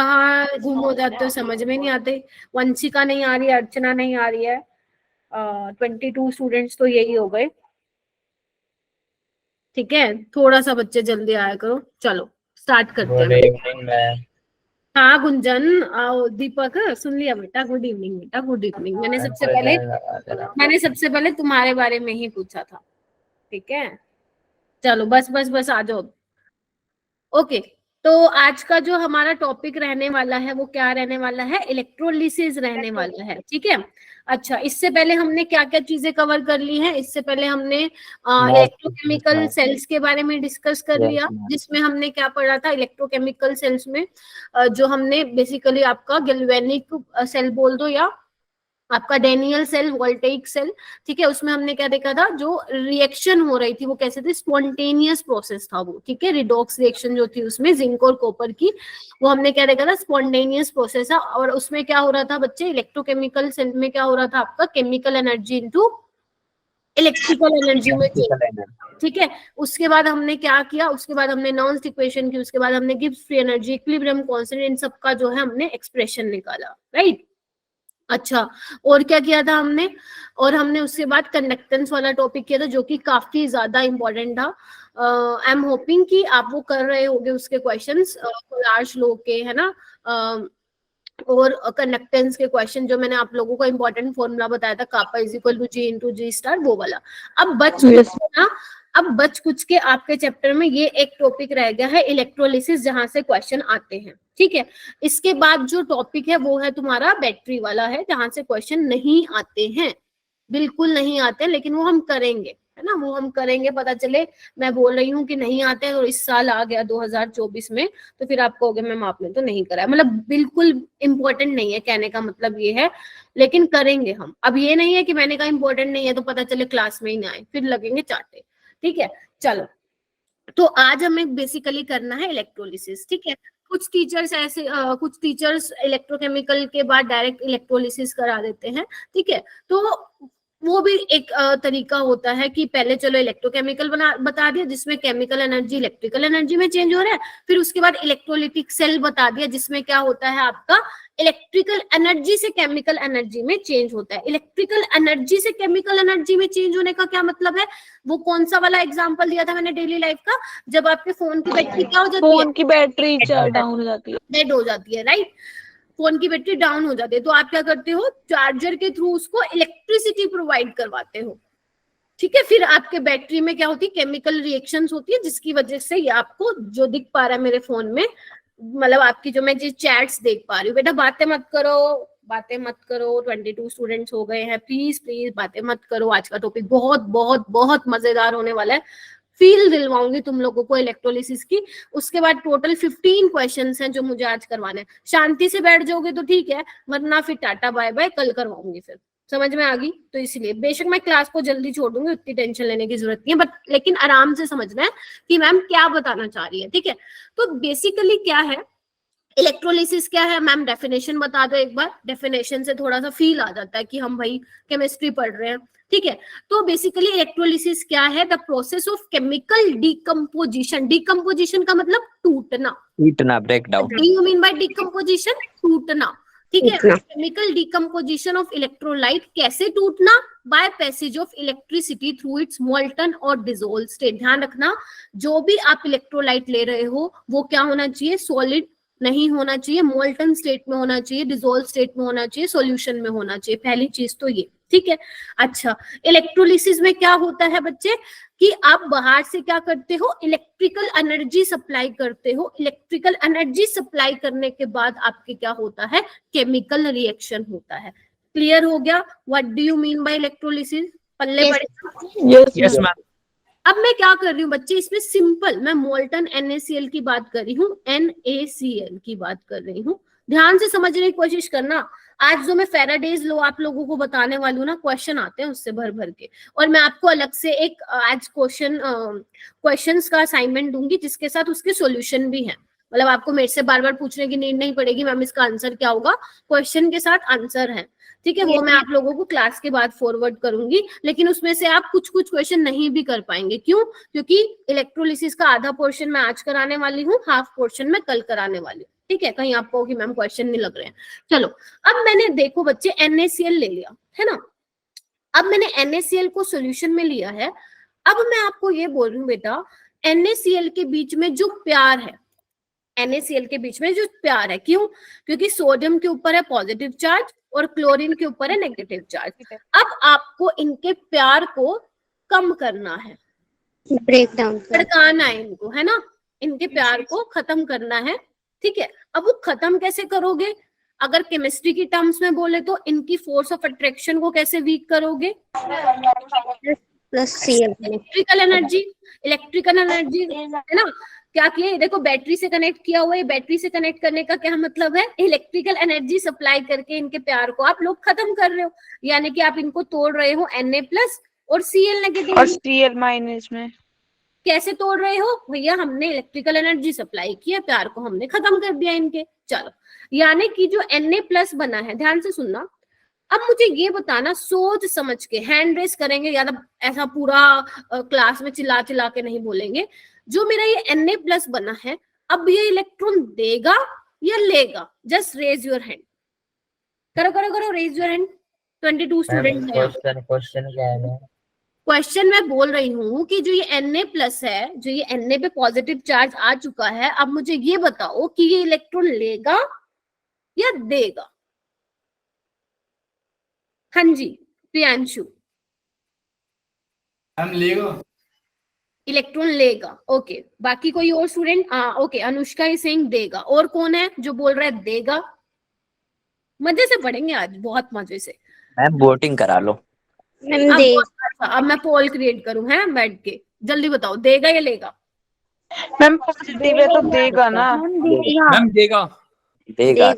कहाँ गुम हो जाते हो, समझ में नहीं आते। वंशिका नहीं आ रही है, अर्चना नहीं आ रही है, 22 स्टूडेंट्स तो यही हो गए। ठीक है, थोड़ा सा बच्चे जल्दी आया करो। चलो स्टार्ट करते हैं। Good evening ma'am. हाँ गुंजन, आओ। दीपक सुन लिया बेटा, गुड इवनिंग बेटा, गुड इवनिंग। मैंने सबसे पहले तुम्हारे बारे में ही पूछा था। ठीक है, चलो बस बस बस आ जाओ। ओके, तो आज का जो हमारा टॉपिक रहने वाला है वो क्या रहने वाला है, इलेक्ट्रोलिसिस रहने वाला है। ठीक है, अच्छा इससे पहले हमने क्या क्या चीजें कवर कर ली हैं? इससे पहले हमने इलेक्ट्रोकेमिकल सेल्स के बारे में डिस्कस कर लिया, जिसमें हमने क्या पढ़ा था इलेक्ट्रोकेमिकल सेल्स में। जो हमने बेसिकली आपका गैल्वेनिक सेल बोल दो या आपका डेनियल सेल, वोल्टेइक सेल। ठीक है, उसमें हमने क्या देखा था, जो रिएक्शन हो रही थी वो कैसे थी, स्पॉन्टेनियस प्रोसेस था वो। ठीक है, रिडॉक्स रिएक्शन जो थी उसमें जिंक और कॉपर की, वो हमने क्या देखा था, स्पॉन्टेनियस प्रोसेस है। और उसमें क्या हो रहा था बच्चे, इलेक्ट्रोकेमिकल सेल में क्या हो रहा था आपका, chemical energy into electrical energy में चेंज। ठीक है, उसके बाद हमने क्या किया, उसके बाद हमने नॉन्स इक्वेशन की, उसके बाद हमने Gibbs free energy, equilibrium constant, इन सब का जो है हमने एक्सप्रेशन निकाला। राइट, अच्छा और क्या किया था हमने, और हमने उसके बाद कंडक्टेंस वाला टॉपिक किया था, जो कि काफी ज्यादा इंपॉर्टेंट था। आई एम होपिंग कि आप वो कर रहे होंगे उसके क्वेश्चंस, कोलार्ज लो के, है ना। और कंडक्टेंस के क्वेश्चन जो मैंने आप लोगों को इंपॉर्टेंट फॉर्मूला बताया था, kappa is equal to G into G star, वो वाला। अब बच कुछ के आपके चैप्टर में ये एक टॉपिक रह गया है, इलेक्ट्रोलिसिस, जहां से क्वेश्चन आते हैं। ठीक है, इसके बाद जो टॉपिक है वो है तुम्हारा बैटरी वाला है, जहां से क्वेश्चन नहीं आते हैं, बिल्कुल नहीं आते हैं, लेकिन वो हम करेंगे, है ना, वो हम करेंगे। पता चले मैं बोल रही हूँ कि नहीं आते हैं और इस साल आ गया 2024 में, तो फिर आप कहोगे मैम आपने तो नहीं करा है। मतलब बिल्कुल इंपॉर्टेंट नहीं है, कहने का मतलब ये है, लेकिन करेंगे हम। अब ये नहीं है कि मैंने कहा इंपॉर्टेंट नहीं है तो पता चले क्लास में ही ना आए, फिर लगेंगे चाटे। ठीक है, चलो तो आज हमें बेसिकली करना है इलेक्ट्रोलिसिस। ठीक है, कुछ टीचर्स ऐसे कुछ टीचर्स इलेक्ट्रोकेमिकल के बाद डायरेक्ट इलेक्ट्रोलिसिस करा देते हैं। ठीक है, तो वो भी एक तरीका होता है कि पहले चलो इलेक्ट्रोकेमिकल बता दिया, जिसमें केमिकल एनर्जी इलेक्ट्रिकल एनर्जी में चेंज हो रहा है, फिर उसके बाद इलेक्ट्रोलिटिक सेल बता दिया, जिसमें क्या होता है आपका इलेक्ट्रिकल एनर्जी से केमिकल एनर्जी में चेंज होता है। इलेक्ट्रिकल एनर्जी से केमिकल एनर्जी में चेंज होने का क्या मतलब है, वो कौन सा वाला एग्जांपल दिया था मैंने डेली लाइफ का, जब आपके फोन की बैटरी क्या हो जाती है, फोन की बैटरी डाउन हो जाती है, डेड हो जाती है। राइट, फोन की बैटरी डाउन हो जाती है, तो आप क्या करते हो, चार्जर के थ्रू उसको इलेक्ट्रिसिटी प्रोवाइड करवाते हो। ठीक है, फिर आपके बैटरी में क्या होती है, केमिकल रिएक्शंस होती है, जिसकी वजह से ये आपको जो दिख पा रहा है मेरे फोन में, मतलब आपकी जो मैं जो चैट्स देख पा रही हूँ। बेटा बातें मत करो, बातें मत करो, 22 स्टूडेंट्स हो गए हैं, प्लीज प्लीज बातें मत करो। आज का टॉपिक बहुत बहुत बहुत मजेदार होने वाला है, फील दिलवाऊंगी तुम लोगों को इलेक्ट्रोलिसिस की। उसके बाद टोटल 15 क्वेश्चंस हैं जो मुझे आज करवाने हैं। शांति से बैठ जाओगे तो ठीक है, वरना फिर टाटा बाय बाय, कल करवाऊंगी। फिर समझ में आ गई? तो इसलिए बेशक मैं क्लास को जल्दी छोड़ दूंगी, उतनी टेंशन लेने की जरूरत नहीं है, बट लेकिन आराम से समझना है कि मैम क्या बताना चाह रही है। ठीक है, तो बेसिकली क्या है इलेक्ट्रोलिसिस, क्या है मैम, डेफिनेशन बता दो एक बार। डेफिनेशन से थोड़ा सा फील आ जाता है कि हम भाई केमिस्ट्री पढ़ रहे हैं। ठीक है, तो बेसिकली इलेक्ट्रोलिसिस क्या है, the process of chemical decomposition. Decomposition का मतलब टूटना, break down. What do you mean by decomposition, टूटना। ठीक है, केमिकल डिकम्पोजिशन ऑफ इलेक्ट्रोलाइट, कैसे टूटना, by passage of electricity through its molten और डिसोल्व स्टेट। ध्यान रखना, जो भी आप इलेक्ट्रोलाइट ले रहे हो वो क्या होना चाहिए, सॉलिड नहीं होना चाहिए, मोल्टन स्टेट में होना चाहिए, डिसोल्व स्टेट में होना चाहिए, सॉल्यूशन में होना चाहिए। पहली चीज तो ये। ठीक है, अच्छा इलेक्ट्रोलिसिस में क्या होता है बच्चे, कि आप बाहर से क्या करते हो, इलेक्ट्रिकल एनर्जी सप्लाई करते हो। इलेक्ट्रिकल एनर्जी सप्लाई करने के बाद आपके क्या होता है, केमिकल रिएक्शन होता है। क्लियर हो गया, what do you mean by electrolysis? पल्ले पड़े? Yes ma'am. अब मैं क्या कर रही हूँ बच्चे, इसमें सिंपल मैं मोल्टन NaCl की बात कर रही हूँ, NaCl की बात कर रही हूँ। ध्यान से समझने की कोशिश करना। आज जो मैं फेराडेज लॉ आप लोगों को बताने वाली हूँ ना, क्वेश्चन आते हैं उससे भर भर के, और मैं आपको अलग से एक आज क्वेश्चंस का असाइनमेंट दूंगी, जिसके साथ उसके सॉल्यूशन भी हैं। मतलब आपको मेरे से बार बार पूछने की नीड नहीं पड़ेगी मैम इसका आंसर क्या होगा, क्वेश्चन के साथ आंसर है। ठीक है, वो मैं आप लोगों को क्लास के बाद फॉरवर्ड करूंगी, लेकिन उसमें से आप कुछ कुछ क्वेश्चन नहीं भी कर पाएंगे। क्यों? क्योंकि इलेक्ट्रोलिसिस का आधा पोर्शन मैं आज कराने वाली हूँ, हाफ पोर्शन मैं कल कराने वाली हूँ। ठीक है, कहीं आपको कि मैम क्वेश्चन नहीं लग रहे हैं। चलो अब मैंने देखो बच्चे NaCl ले लिया है ना, अब मैंने NaCl को सॉल्यूशन में लिया है। अब मैं आपको ये बोल रही हूँ बेटा, NaCl के बीच में जो प्यार है, NaCl के बीच में जो प्यार है, क्यों? क्योंकि सोडियम के ऊपर है पॉजिटिव चार्ज और क्लोरीन के ऊपर है नेगेटिव चार्ज। अब आपको इनके प्यार को कम करना है, ब्रेक डाउन भड़काना है इनको, है ना, इनके प्यार को खत्म करना है। ठीक है, अब वो खत्म कैसे करोगे? अगर केमिस्ट्री की टर्म्स में बोले तो इनकी फोर्स ऑफ अट्रैक्शन को कैसे वीक करोगे? प्लस Cl इलेक्ट्रिकल एनर्जी है ना, क्या किया, देखो बैटरी से कनेक्ट किया हुआ है, बैटरी से कनेक्ट करने का क्या मतलब है? इलेक्ट्रिकल एनर्जी सप्लाई करके इनके प्यार को आप लोग खत्म कर रहे हो, यानी कि आप इनको तोड़ रहे हो Na+ और Cl नेगेटिव और Cl- में। कैसे तोड़ रहे हो भैया? हमने इलेक्ट्रिकल एनर्जी सप्लाई किया, प्यार को हमने खत्म कर दिया इनके। चलो, यानी कि जो Na+ बना है, ध्यान से सुनना, अब मुझे ये बताना, सोच समझ के हैंड रेस करेंगे, या ऐसा पूरा क्लास में चिल्ला चिल्ला के नहीं बोलेंगे। जो मेरा ये Na+ बना है, अब ये इलेक्ट्रॉन देगा या लेगा? जस्ट रेज योर हैंड, करो करो करो, रेज योर हैंड। 22 स्टूडेंट है। क्वेश्चन क्या है? क्वेश्चन मैं बोल रही हूँ कि जो ये Na+ है, जो ये Na पे पॉजिटिव चार्ज आ चुका है, अब मुझे ये बताओ कि ये इलेक्ट्रॉन लेगा या देगा? हाँ जी प्रियांशु, हम लेगा, इलेक्ट्रॉन लेगा। ओके, बाकी कोई और स्टूडेंट? हाँ ओके, अनुष्का इज सेइंग देगा। और कौन है जो बोल रहा है देगा? मजे से पढ़ेंगे आज, बहुत मजे से। मैम वोटिंग करा लो। मैम दे अब मैं पोल क्रिएट करूं है बैठ के, जल्दी बताओ देगा या लेगा? मैम पॉजिटिव है तो देगा ना। मैम देगा, देगा।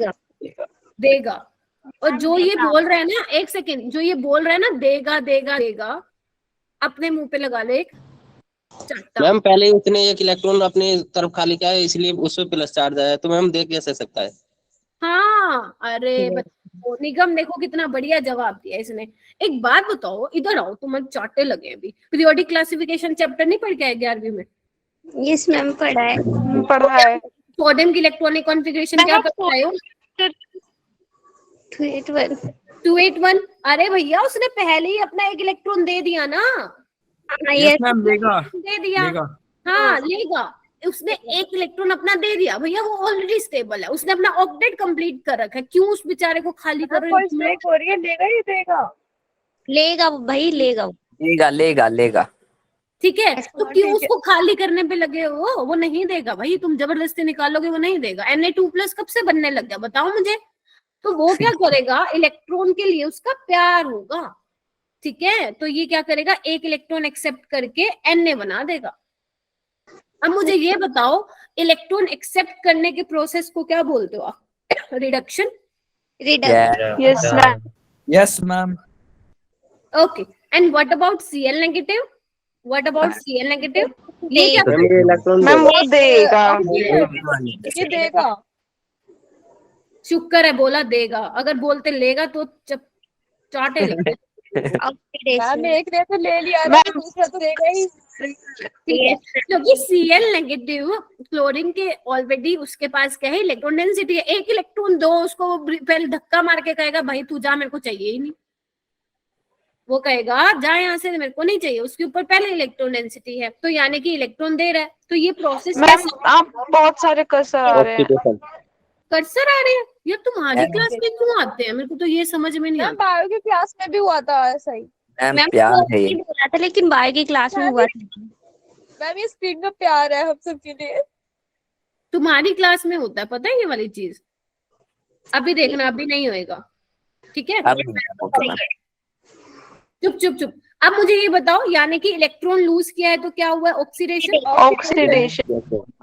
देगा। और जो ये बोल रहा है ना, एक सेकेंड, जो ये बोल रहा है ना देगा देगा देगा, अपने मुंह पे लगा ले एक चाटा। मैम पहले ही उसने एक इलेक्ट्रॉन अपने तरफ खाली किया है, इसलिए उस पे प्लस चार्ज आया है, तो मैम दे कैसे सकता है? हाँ, अरे बच्चों, निगम देखो कितना बढ़िया जवाब दिया इसने। एक बात बताओ, इधर आओ, तुम्हें चाटे लगे अभी। पीरियोडिक क्लासिफिकेशन चैप्टर नहीं पढ़ के आए 11वीं में? यस मैम पढ़ा है। पढ़ा है। सोडियम की इलेक्ट्रॉनिक कॉन्फ़िगरेशन क्या पढ़ रहे हो? 281 281। अरे भैया उसने पहले ही अपना एक इलेक्ट्रॉन दे दिया ना। यस मैम लेगा, दे दिया, लेगा। हाँ लेगा। उसने एक इलेक्ट्रॉन अपना दे दिया भैया, वो ऑलरेडी स्टेबल है, उसने अपना ऑक्टेट कंप्लीट कर रखा है, क्यों उस बेचारे को खाली कर रहे हो? हो रही है, देगा ही देगा। लेगा भाई, लेगा। लेगा लेगा लेगा। ठीक है, तो क्यों उसको खाली करने पे लगे हो? वो नहीं देगा भाई, तुम जबरदस्ती निकालोगे वो नहीं देगा। Na2+ कब से बनने लग गया बताओ मुझे? तो वो क्या करेगा, इलेक्ट्रॉन के लिए उसका प्यार होगा। ठीक है, तो ये क्या करेगा, एक इलेक्ट्रॉन एक्सेप्ट करके Na बना देगा। अब मुझे ये बताओ, इलेक्ट्रॉन एक्सेप्ट करने के प्रोसेस को क्या बोलते हो आप? Reduction. Yes ma'am. Yes ma'am. Okay, and what about Cl negative? What about Cl negative? ये क्या मैम ये इलेक्ट्रॉन मैम वो देगा। ये देगा। शुक्र है बोला देगा, अगर बोलते लेगा तो चाटे लगते। ऑक्सीडेशन एक ने तो ले लिया ना, दूसरा तो देगा ही। ठीक है, क्योंकि Cl नेगेटिव क्लोरीन के ऑलरेडी उसके पास क्या है, इलेक्ट्रॉन डेंसिटी है। एक इलेक्ट्रॉन दो उसको, वो पहले धक्का मार के कहेगा भाई तू जा, मेरे को चाहिए ही नहीं। वो कहेगा जा यहाँ से, मेरे को नहीं चाहिए, उसके ऊपर पहले इलेक्ट्रॉन डेंसिटी है, तो यानी कि इलेक्ट्रॉन दे रहा है। तो ये प्रोसेस मैम आप बहुत सारे कर्सर आ रहे हैं। कर्सर आ रहे हैं यार, तुम्हारी क्लास में क्यों आते हैं? मेरे को तो ये समझ में नहीं आता। बायो की क्लास में भी हुआ था ऐसा ही। मैम प्यार है ये। बोला था, लेकिन बायो की क्लास में हुआ था। मैम ये स्क्रीन का प्यार है हम सबके लिए। तुम्हारी क्लास में होता है पता है ये वाली चीज? अभी देखना, अभी नहीं होएगा। ठीक है, अब ओके मैम। चुप चुप चुप। अब मुझे ये बताओ, यानी कि इलेक्ट्रॉन लूज किया है तो क्या हुआ है? ऑक्सीडेशन।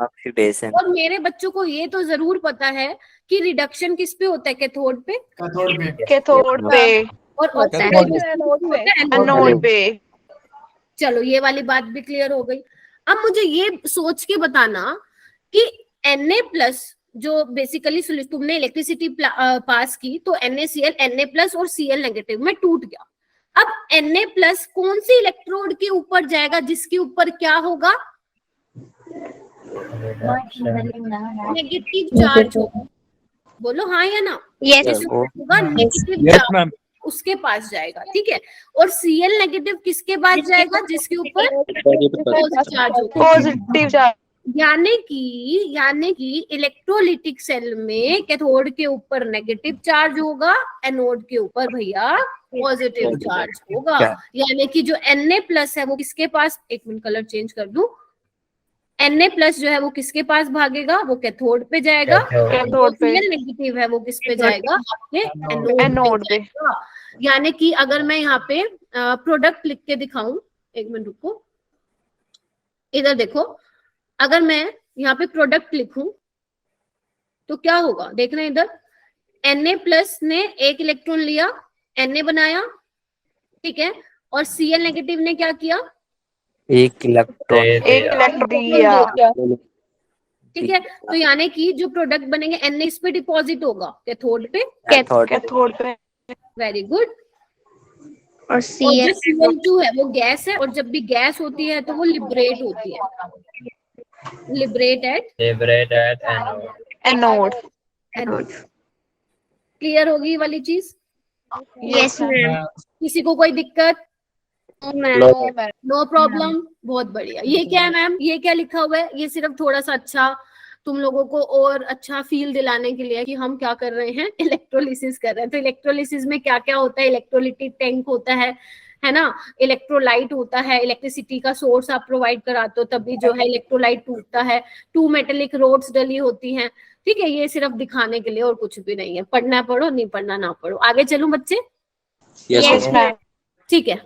ऑक्सीडेशन। और मेरे बच्चों को ये तो जरूर पता है कि रिडक्शन किस पे होता है? कैथोड पे। कैथोड पे और ऑक्सीडेशन एनोड पे। चलो ये वाली बात भी क्लियर हो गई। अब मुझे ये सोच के बताना कि Na+ जो बेसिकली तुमने इलेक्ट्रिसिटी पास की, तो NaCl Na+ और Cl नेगेटिव में टूट गया। अब Na+ कौन सी इलेक्ट्रोड के ऊपर जाएगा, जिसके ऊपर क्या होगा? नेगेटिव चार्ज होगा, बोलो हाँ या ना। यस जैसे होगा नेगेटिव Yes, चार्ज ma'am. उसके पास जाएगा, ठीक है। और Cl नेगेटिव किसके पास जाएगा, जिसके ऊपर पॉजिटिव चार्ज होगा। Positive charge. यानी कि इलेक्ट्रोलिटिक सेल में कैथोड के ऊपर नेगेटिव चार्ज होगा, एनोड के ऊपर भैया पॉजिटिव चार्ज होगा। यानी कि जो Na+ है वो किसके पास, एक मिनट कलर चेंज कर दूं, Na+ जो है वो किसके पास भागेगा, वो कैथोड पे जाएगा। कैथोड पे। Cl नेगेटिव है वो किस पे जाएगा, आपके एनोड पे। यानी कि अगर मैं यहाँ पे प्रोडक्ट लिख के दिखाऊं, एक मिनट रुको, इधर देखो, अगर मैं यहाँ पे प्रोडक्ट लिखूं तो क्या होगा, देखना इधर, Na+ ने एक इलेक्ट्रॉन लिया, Na बनाया, ठीक है, और Cl नेगेटिव ने क्या किया, एक इलेक्ट्रॉन दिया। ठीक है। तो यानी कि जो प्रोडक्ट बनेंगे Na इस पे डिपॉजिट होगा, कैथोड पे। कैथोड पे। Very good. और और Cl जो Cl2 है वो गैस है, और जब भी गैस होती है तो वो लिबरेट होती है, लिबरेट एट एनोड। क्लियर होगी ये वाली चीज। Yes ma'am. किसी को कोई दिक्कत, मैम नो प्रॉब्लम, बहुत बढ़िया। ये क्या है मैम, ये क्या लिखा हुआ है, ये सिर्फ थोड़ा सा अच्छा तुम लोगों को और अच्छा फील दिलाने के लिए कि हम क्या कर रहे हैं, इलेक्ट्रोलिसिस कर रहे हैं। तो इलेक्ट्रोलिसिस में क्या क्या होता है, इलेक्ट्रोलिटिक टैंक होता है ना, इलेक्ट्रोलाइट होता है, इलेक्ट्रिसिटी का सोर्स आप प्रोवाइड कराते हो तभी जो है इलेक्ट्रोलाइट टूटता है, 2 मेटेलिक रोड्स डली होती हैं, ठीक है। ये सिर्फ दिखाने के लिए और कुछ भी नहीं है, पढ़ना पढ़ो, नहीं पढ़ना ना पढ़ो। आगे चलूं बच्चे, यस मैम। ठीक है।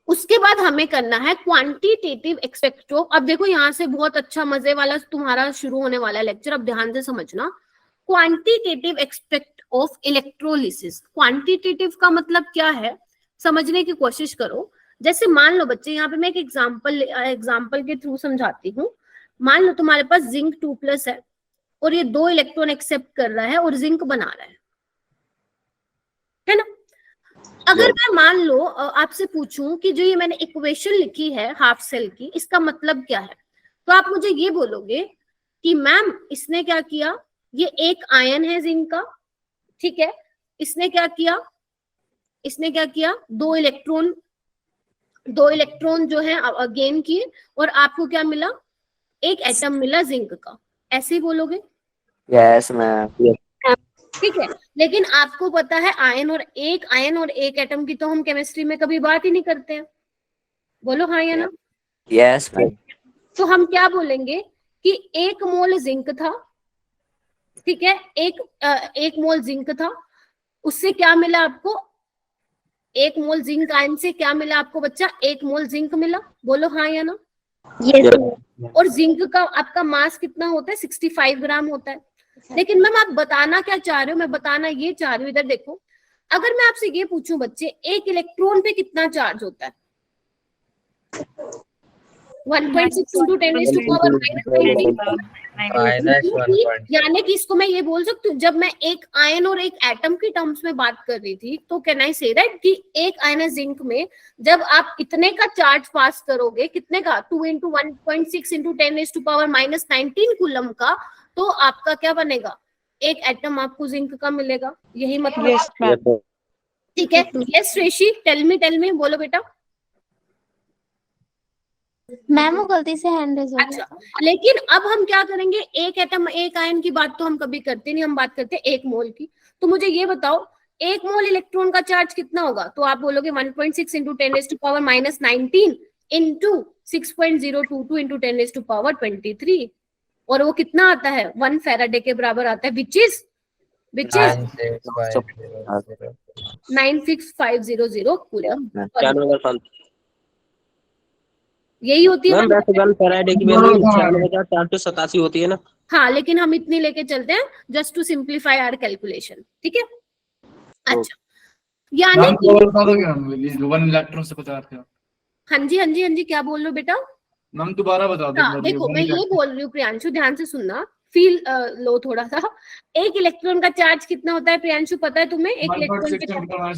उसके बाद हमें करना है क्वांटिटेटिव एक्सपेक्ट ऑफ। अब देखो यहाँ से बहुत अच्छा मजे वाला तुम्हारा शुरू होने वाला लेक्चर, अब ध्यान से समझना। Quantitative expect of electrolysis, quantitative का मतलब क्या है समझने की कोशिश करो। जैसे मान लो बच्चे, यहाँ पे मैं एक एग्जाम्पल के थ्रू समझाती हूँ। मान लो तुम्हारे पास जिंक 2+ है और ये 2 इलेक्ट्रॉन एक्सेप्ट कर रहा है और जिंक बना रहा है ना। अगर मैं मान लो आपसे पूछूं कि जो ये मैंने इक्वेशन लिखी है हाफ सेल की, इसका मतलब क्या है, तो आप मुझे ये बोलोगे कि मैम इसने क्या किया, ये एक आयन है जिंक का, ठीक है, इसने क्या किया, 2 इलेक्ट्रॉन जो है गेन किए और आपको क्या मिला, एक एटम मिला जिंक का, ऐसे ही बोलोगे। Yes ma'am. ठीक है। लेकिन आपको पता है आयन और एक एटम की तो हम केमिस्ट्री में कभी बात ही नहीं करते हैं, बोलो हाँ या ना। Yes ma'am. तो हम क्या बोलेंगे कि 1 मोल जिंक था, ठीक है, एक मोल जिंक था, उससे क्या मिला आपको, 1 मोल जिंक आयन से क्या मिला आपको बच्चा, 1 मोल जिंक मिला, बोलो हाँ या ना। यस। और जिंक का आपका मास कितना होता है, 65 ग्राम होता है। लेकिन मैम आप बताना क्या चाह रहे हो, मैं बताना ये चाह रही हूँ, इधर देखो, अगर मैं आपसे ये पूछूं बच्चे, एक इलेक्ट्रॉन पे कितना चार्ज होता है, 1.6 into 10 to power -19। यानी कि इसको मैं ये बोल सकती हूँ, जब मैं एक आयन और एक एटम की टर्म्स में बात कर रही थी, तो कैन आई से दैट कि एक आयन है जिंक में, जब आप इतने का चार्ज पास करोगे, कितने का, 2 into 1.6 into 10 to power -19 coulomb का, तो आपका क्या बनेगा, एक एटम आपको जिंक का मिलेगा, यही मतलब। ठीक है। यस श्रेषी, टेल मी, बोलो बेटा। मैम वो गलती से हैंड रेज हो गया। अच्छा, लेकिन अब हम क्या करेंगे, एक एटम एक आयन की बात तो हम कभी करते नहीं, हम बात करते हैं 1 मोल की। तो मुझे ये बताओ 1 मोल इलेक्ट्रॉन का चार्ज कितना होगा, तो आप बोलोगे 1.6 into 10 to power -19 into 6.022 into 10 to power 23, और वो कितना आता है, 1 फैराडे के बराबर आता है, विच इज 96500 कूलम। यही होती है मैम, वैसे 1 फैराडे की वैल्यू 96,487 होती है ना। हाँ, लेकिन हम इतनी लेके चलते हैं just to simplify our calculation, ठीक है। अच्छा, यानी कि बता दोगे हम ये जो 1 इलेक्ट्रॉन से बता रहे हो। हाँ जी, क्या बोल रहे हो बेटा। मैम दोबारा बता दो। हाँ, देखो मैं ये बोल रही हूँ प्रियांशु, ध्यान से सुनना, फील लो थोड़ा सा। एक इलेक्ट्रॉन का चार्ज कितना होता है प्रियांशु, पता है तुम्हें, एक इलेक्ट्रॉन का,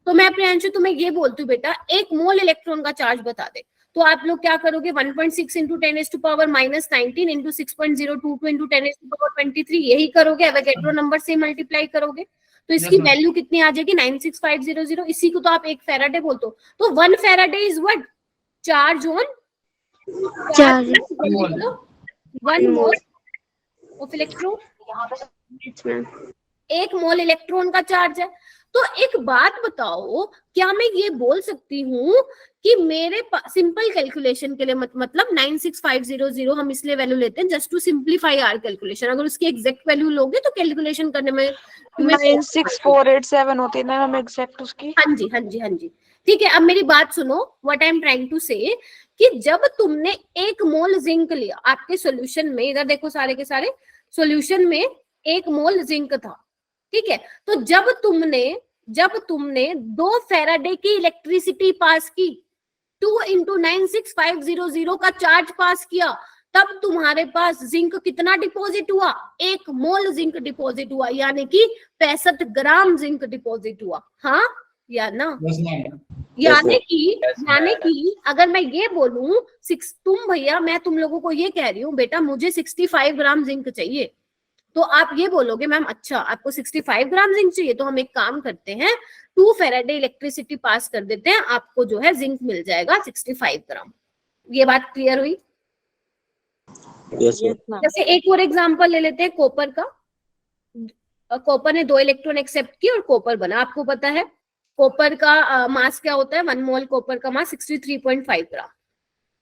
तो मैं प्रियांशु तुम्हें ये बोलती हूँ बेटा, 1 मोल इलेक्ट्रॉन का चार्ज बता दे, तो आप लोग क्या करोगे, 1.6 इंटू 10⁻⁻19 इंटू 6.022 इंटू 10⁻23 यही करोगे, एवोगैड्रो नंबर से मल्टीप्लाई करोगे, तो इसकी वैल्यू कितनी आ जाएगी 96500। इसी को तो आप 1 फैराडे बोलते हो। तो 1 Faraday is what, charge on charge 1 mole of electron, yes ma'am 1 mole electron का चार्ज है। तो एक बात बताओ, क्या मैं ये बोल सकती हूँ कि मेरे सिंपल कैलकुलेशन के लिए मतलब 96500 हम इसलिए वैल्यू लेते हैं just to simplify our calculation. अगर उसकी एग्जैक्ट वैल्यू लोगे तो कैलकुलेशन करने में 96487 होती है ना हम एग्जैक्ट उसकी। हाँ जी हाँ जी हाँ जी, ठीक है। अब मेरी बात सुनो, what I am trying to say कि जब तुमने 1 मोल जिंक लिया आपके सॉल्यूशन में, इधर देखो सारे के सारे सॉल्यूशन में 1 मोल जिंक था, ठीक है। तो जब तुमने 2 फैराडे की इलेक्ट्रिसिटी पास की, 2 इंटू 96500 का चार्ज पास किया, तब तुम्हारे पास जिंक कितना डिपॉजिट हुआ, 1 मोल जिंक डिपॉजिट हुआ, यानी कि 65 ग्राम जिंक डिपॉजिट हुआ, हाँ या ना। Yes, ma'am. यानी कि अगर मैं ये बोलूं तुम भैया, मैं तुम लोगों को ये कह रही हूँ बेटा मुझे 65 ग्राम जिंक चाहिए, तो आप ये बोलोगे मैम अच्छा आपको 65 ग्राम जिंक चाहिए, तो हम एक काम करते हैं 2 फैराडे इलेक्ट्रिसिटी पास कर देते हैं, आपको जो है जिंक मिल जाएगा 65 ग्राम। ये बात क्लियर हुई? Yes ma'am. जैसे एक और एग्जांपल ले लेते हैं कॉपर का। कॉपर ने 2 इलेक्ट्रॉन एक्सेप्ट किए और कॉपर बना। आपको पता है कॉपर का मास क्या होता है, 1 मोल कॉपर का मास 63.5 ग्राम।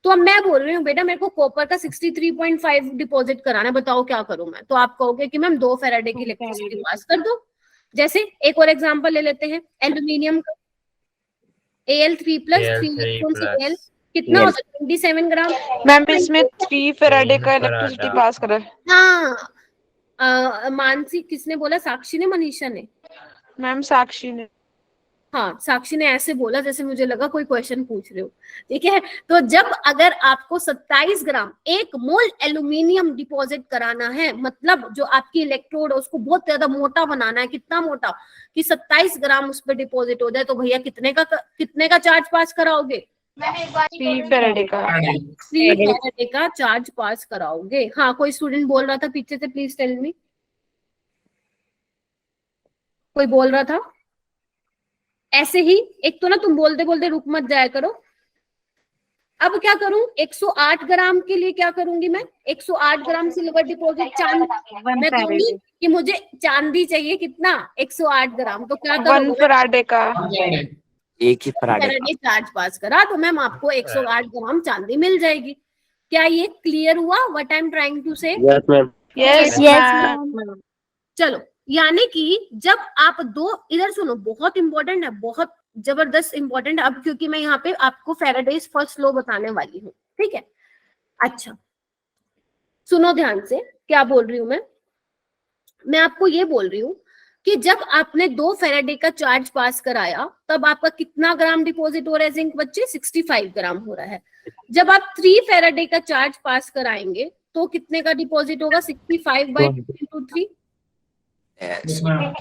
तो अब मैं बोल रही हूँ बेटा मेरे को कॉपर का 63.5 डिपॉजिट कराना है, बताओ क्या करूं मैं। तो आप कहोगे कि मैम 2 फैराडे की इलेक्ट्रिसिटी पास कर दो। जैसे एक और एग्जांपल ले लेते हैं एल्यूमिनियम का, Al3 प्लस 3 इलेक्ट्रॉन से Al कितना होता है 27 ग्राम। मैम इसमें 3 फैराडे का इलेक्ट्रिसिटी पास करा है। हाँ मानसी किसने बोला, साक्षी ने मनीषा ने? मैम साक्षी ने। हाँ साक्षी ने ऐसे बोला जैसे मुझे लगा कोई क्वेश्चन पूछ रहे हो, ठीक है। तो जब अगर आपको 27 ग्राम 1 मोल एल्यूमिनियम डिपॉजिट कराना है, मतलब जो आपकी इलेक्ट्रोड है उसको बहुत ज्यादा मोटा बनाना है, कितना मोटा कि 27 ग्राम उस पर डिपॉजिट हो जाए, तो भैया कितने का चार्ज पास कराओगे? 3 फैराडे का। 3 फैराडे का चार्ज पास कराओगे। हाँ कोई स्टूडेंट बोल रहा था पीछे से, प्लीज टेल मी, कोई बोल रहा था? ऐसे ही एक तो ना तुम बोलते बोलते रुक मत जाया करो। अब क्या करूं, 108 ग्राम के लिए क्या करूंगी मैं, 108 ग्राम सिल्वर डिपॉजिट चांदी, मैं कहूंगी कि मुझे चांदी चाहिए कितना 108 ग्राम, तो क्या 1 करूंगी फैराडे का। एक ही फैराडे फैराडे चार्ज पास करा तो मैम आपको 108 ग्राम चांदी मिल जाएगी। क्या ये क्लियर हुआ what I am trying to say? Yes ma'am. Yes ma'am चलो, यानी कि जब आप 2, इधर सुनो बहुत इंपॉर्टेंट है, बहुत जबरदस्त इंपॉर्टेंट है अब, क्योंकि मैं यहाँ पे आपको फैराडेज फर्स्ट लॉ बताने वाली हूँ, ठीक है। अच्छा सुनो ध्यान से, क्या बोल रही हूँ मैं आपको ये बोल रही हूँ कि जब आपने 2 फैराडे का चार्ज पास कराया तब आपका कितना ग्राम डिपॉजिट हो रहा है जिंक बच्चे, 65 ग्राम हो रहा है। जब आप 3 फैराडे का चार्ज पास कराएंगे तो कितने का डिपॉजिट होगा, 65 बाई 3। Yes, ma'am.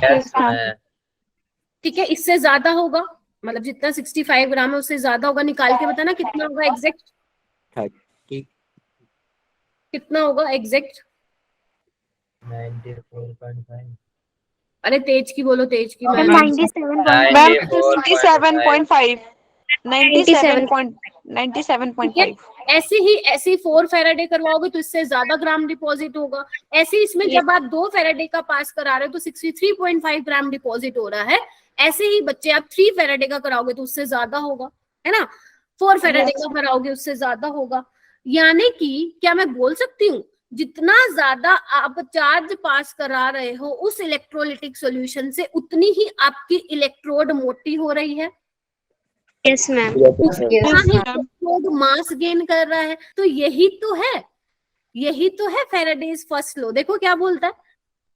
ठीक है, इससे ज्यादा होगा, मतलब जितना 65 ग्राम है उससे ज्यादा होगा, निकाल के बताना कितना होगा एग्जैक्ट, 30 कितना होगा एग्जैक्ट? 94.5। अरे तेज की बोलो, तेज की। मैम 97.5। 97.5। ऐसे ही 4 फैराडे करवाओगे तो इससे ज्यादा ग्राम डिपॉजिट होगा। ऐसे इसमें जब आप 2 फैराडे का पास करा रहे हो तो 63.5 ग्राम डिपॉजिट हो रहा है। ऐसे ही बच्चे आप 3 फैराडे का कराओगे तो उससे ज्यादा होगा, है ना। 4 फैराडे का कराओगे उससे ज्यादा होगा। यानी कि क्या मैं बोल सकती हूँ जितना ज्यादा आप चार्ज पास करा रहे हो उस इलेक्ट्रोलिटिक सॉल्यूशन से उतनी ही आपकी इलेक्ट्रोड मोटी हो रही है। Yes ma'am electrode mass gain कर रहा है। तो यही तो है फैराडेज फर्स्ट लॉ। देखो क्या बोलता है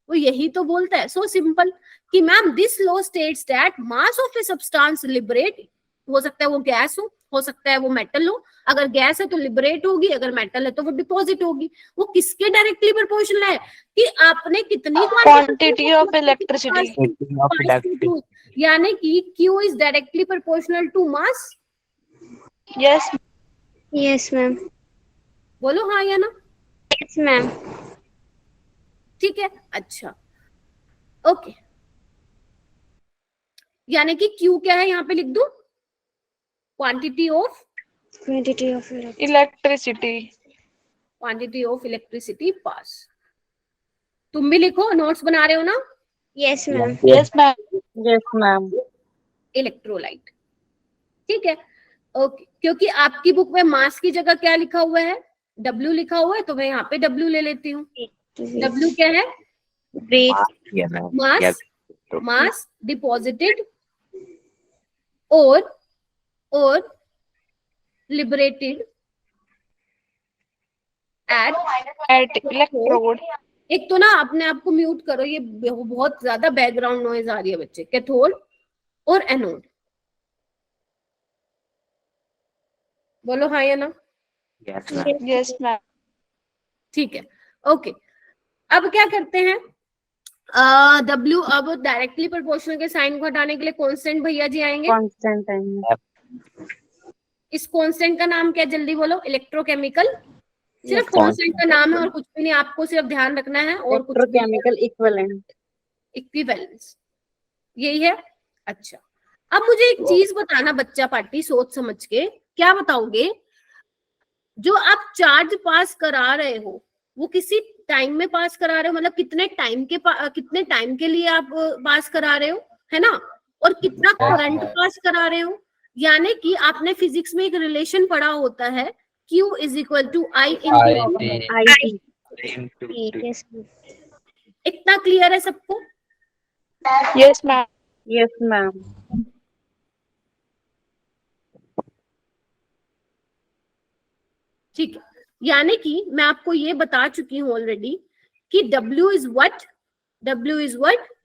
वो, यही तो बोलता है सो सिंपल कि ma'am this law states that mass of a substance liberate, हो सकता है वो गैस हो सकता है वो मेटल हो। अगर गैस है तो लिबरेट होगी, अगर मेटल है तो वो डिपॉजिट होगी। वो किसके डायरेक्टली प्रोपोर्शनल है कि आपने कितनी क्वांटिटी ऑफ इलेक्ट्रिसिटी। यानी कि Q is directly proportional to mass. Yes Yes, ma'am. बोलो हाँ या ना। Yes, ma'am. ठीक है, अच्छा, ओके। यानी कि Q क्या है यहाँ पे लिख दूं, quantity of Quantity of electricity. पास। तुम भी लिखो, नोट्स बना रहे हो ना। Yes, ma'am. Yes ma'am. Yes ma'am. Electrolyte, ठीक है, ओके। क्योंकि आपकी बुक में मास की जगह क्या लिखा हुआ है, W लिखा हुआ है, तो मैं यहाँ पे W ले लेती हूँ। W क्या है, Weight. मास, मास डिपॉजिटेड और लिबरेटेड एट इलेक्ट्रोड। एक तो ना अपने आप को म्यूट करो, ये बहुत ज्यादा बैकग्राउंड नॉइज आ रही है बच्चे। कैथोड और एनोड, बोलो हाँ या ना। Yes, ma'am. Yes ma'am. ठीक है, ओके। अब क्या करते हैं, W, अब डायरेक्टली प्रोपोर्शनल के साइन को हटाने के लिए कांस्टेंट भैया जी आएंगे। Constant time. इस कांस्टेंट का नाम क्या, जल्दी बोलो। इलेक्ट्रोकेमिकल, सिर्फ Constant. कांस्टेंट का नाम है और कुछ भी नहीं, आपको सिर्फ ध्यान रखना है और कुछ नहीं। Electrochemical equivalent. इक्विवेलेंस, यही है। अच्छा, अब मुझे एक चीज बताना बच्चा पार्टी, सोच समझ के क्या बताओगे। जो आप चार्ज पास करा रहे हो वो किसी टाइम में पास करा रहे हो, मतलब कितने टाइम के लिए आप पास करा रहे हो, है ना, और कितना करंट पास करा रहे हो। यानी कि आपने फिजिक्स में एक रिलेशन पढ़ा होता है, Q is equal to I into I. Yes, ma'am. इतना क्लियर है सबको। Yes ma'am. Yes ma'am. ठीक है, यानी कि मैं आपको ये बता चुकी हूँ ऑलरेडी कि W इज व्हाट,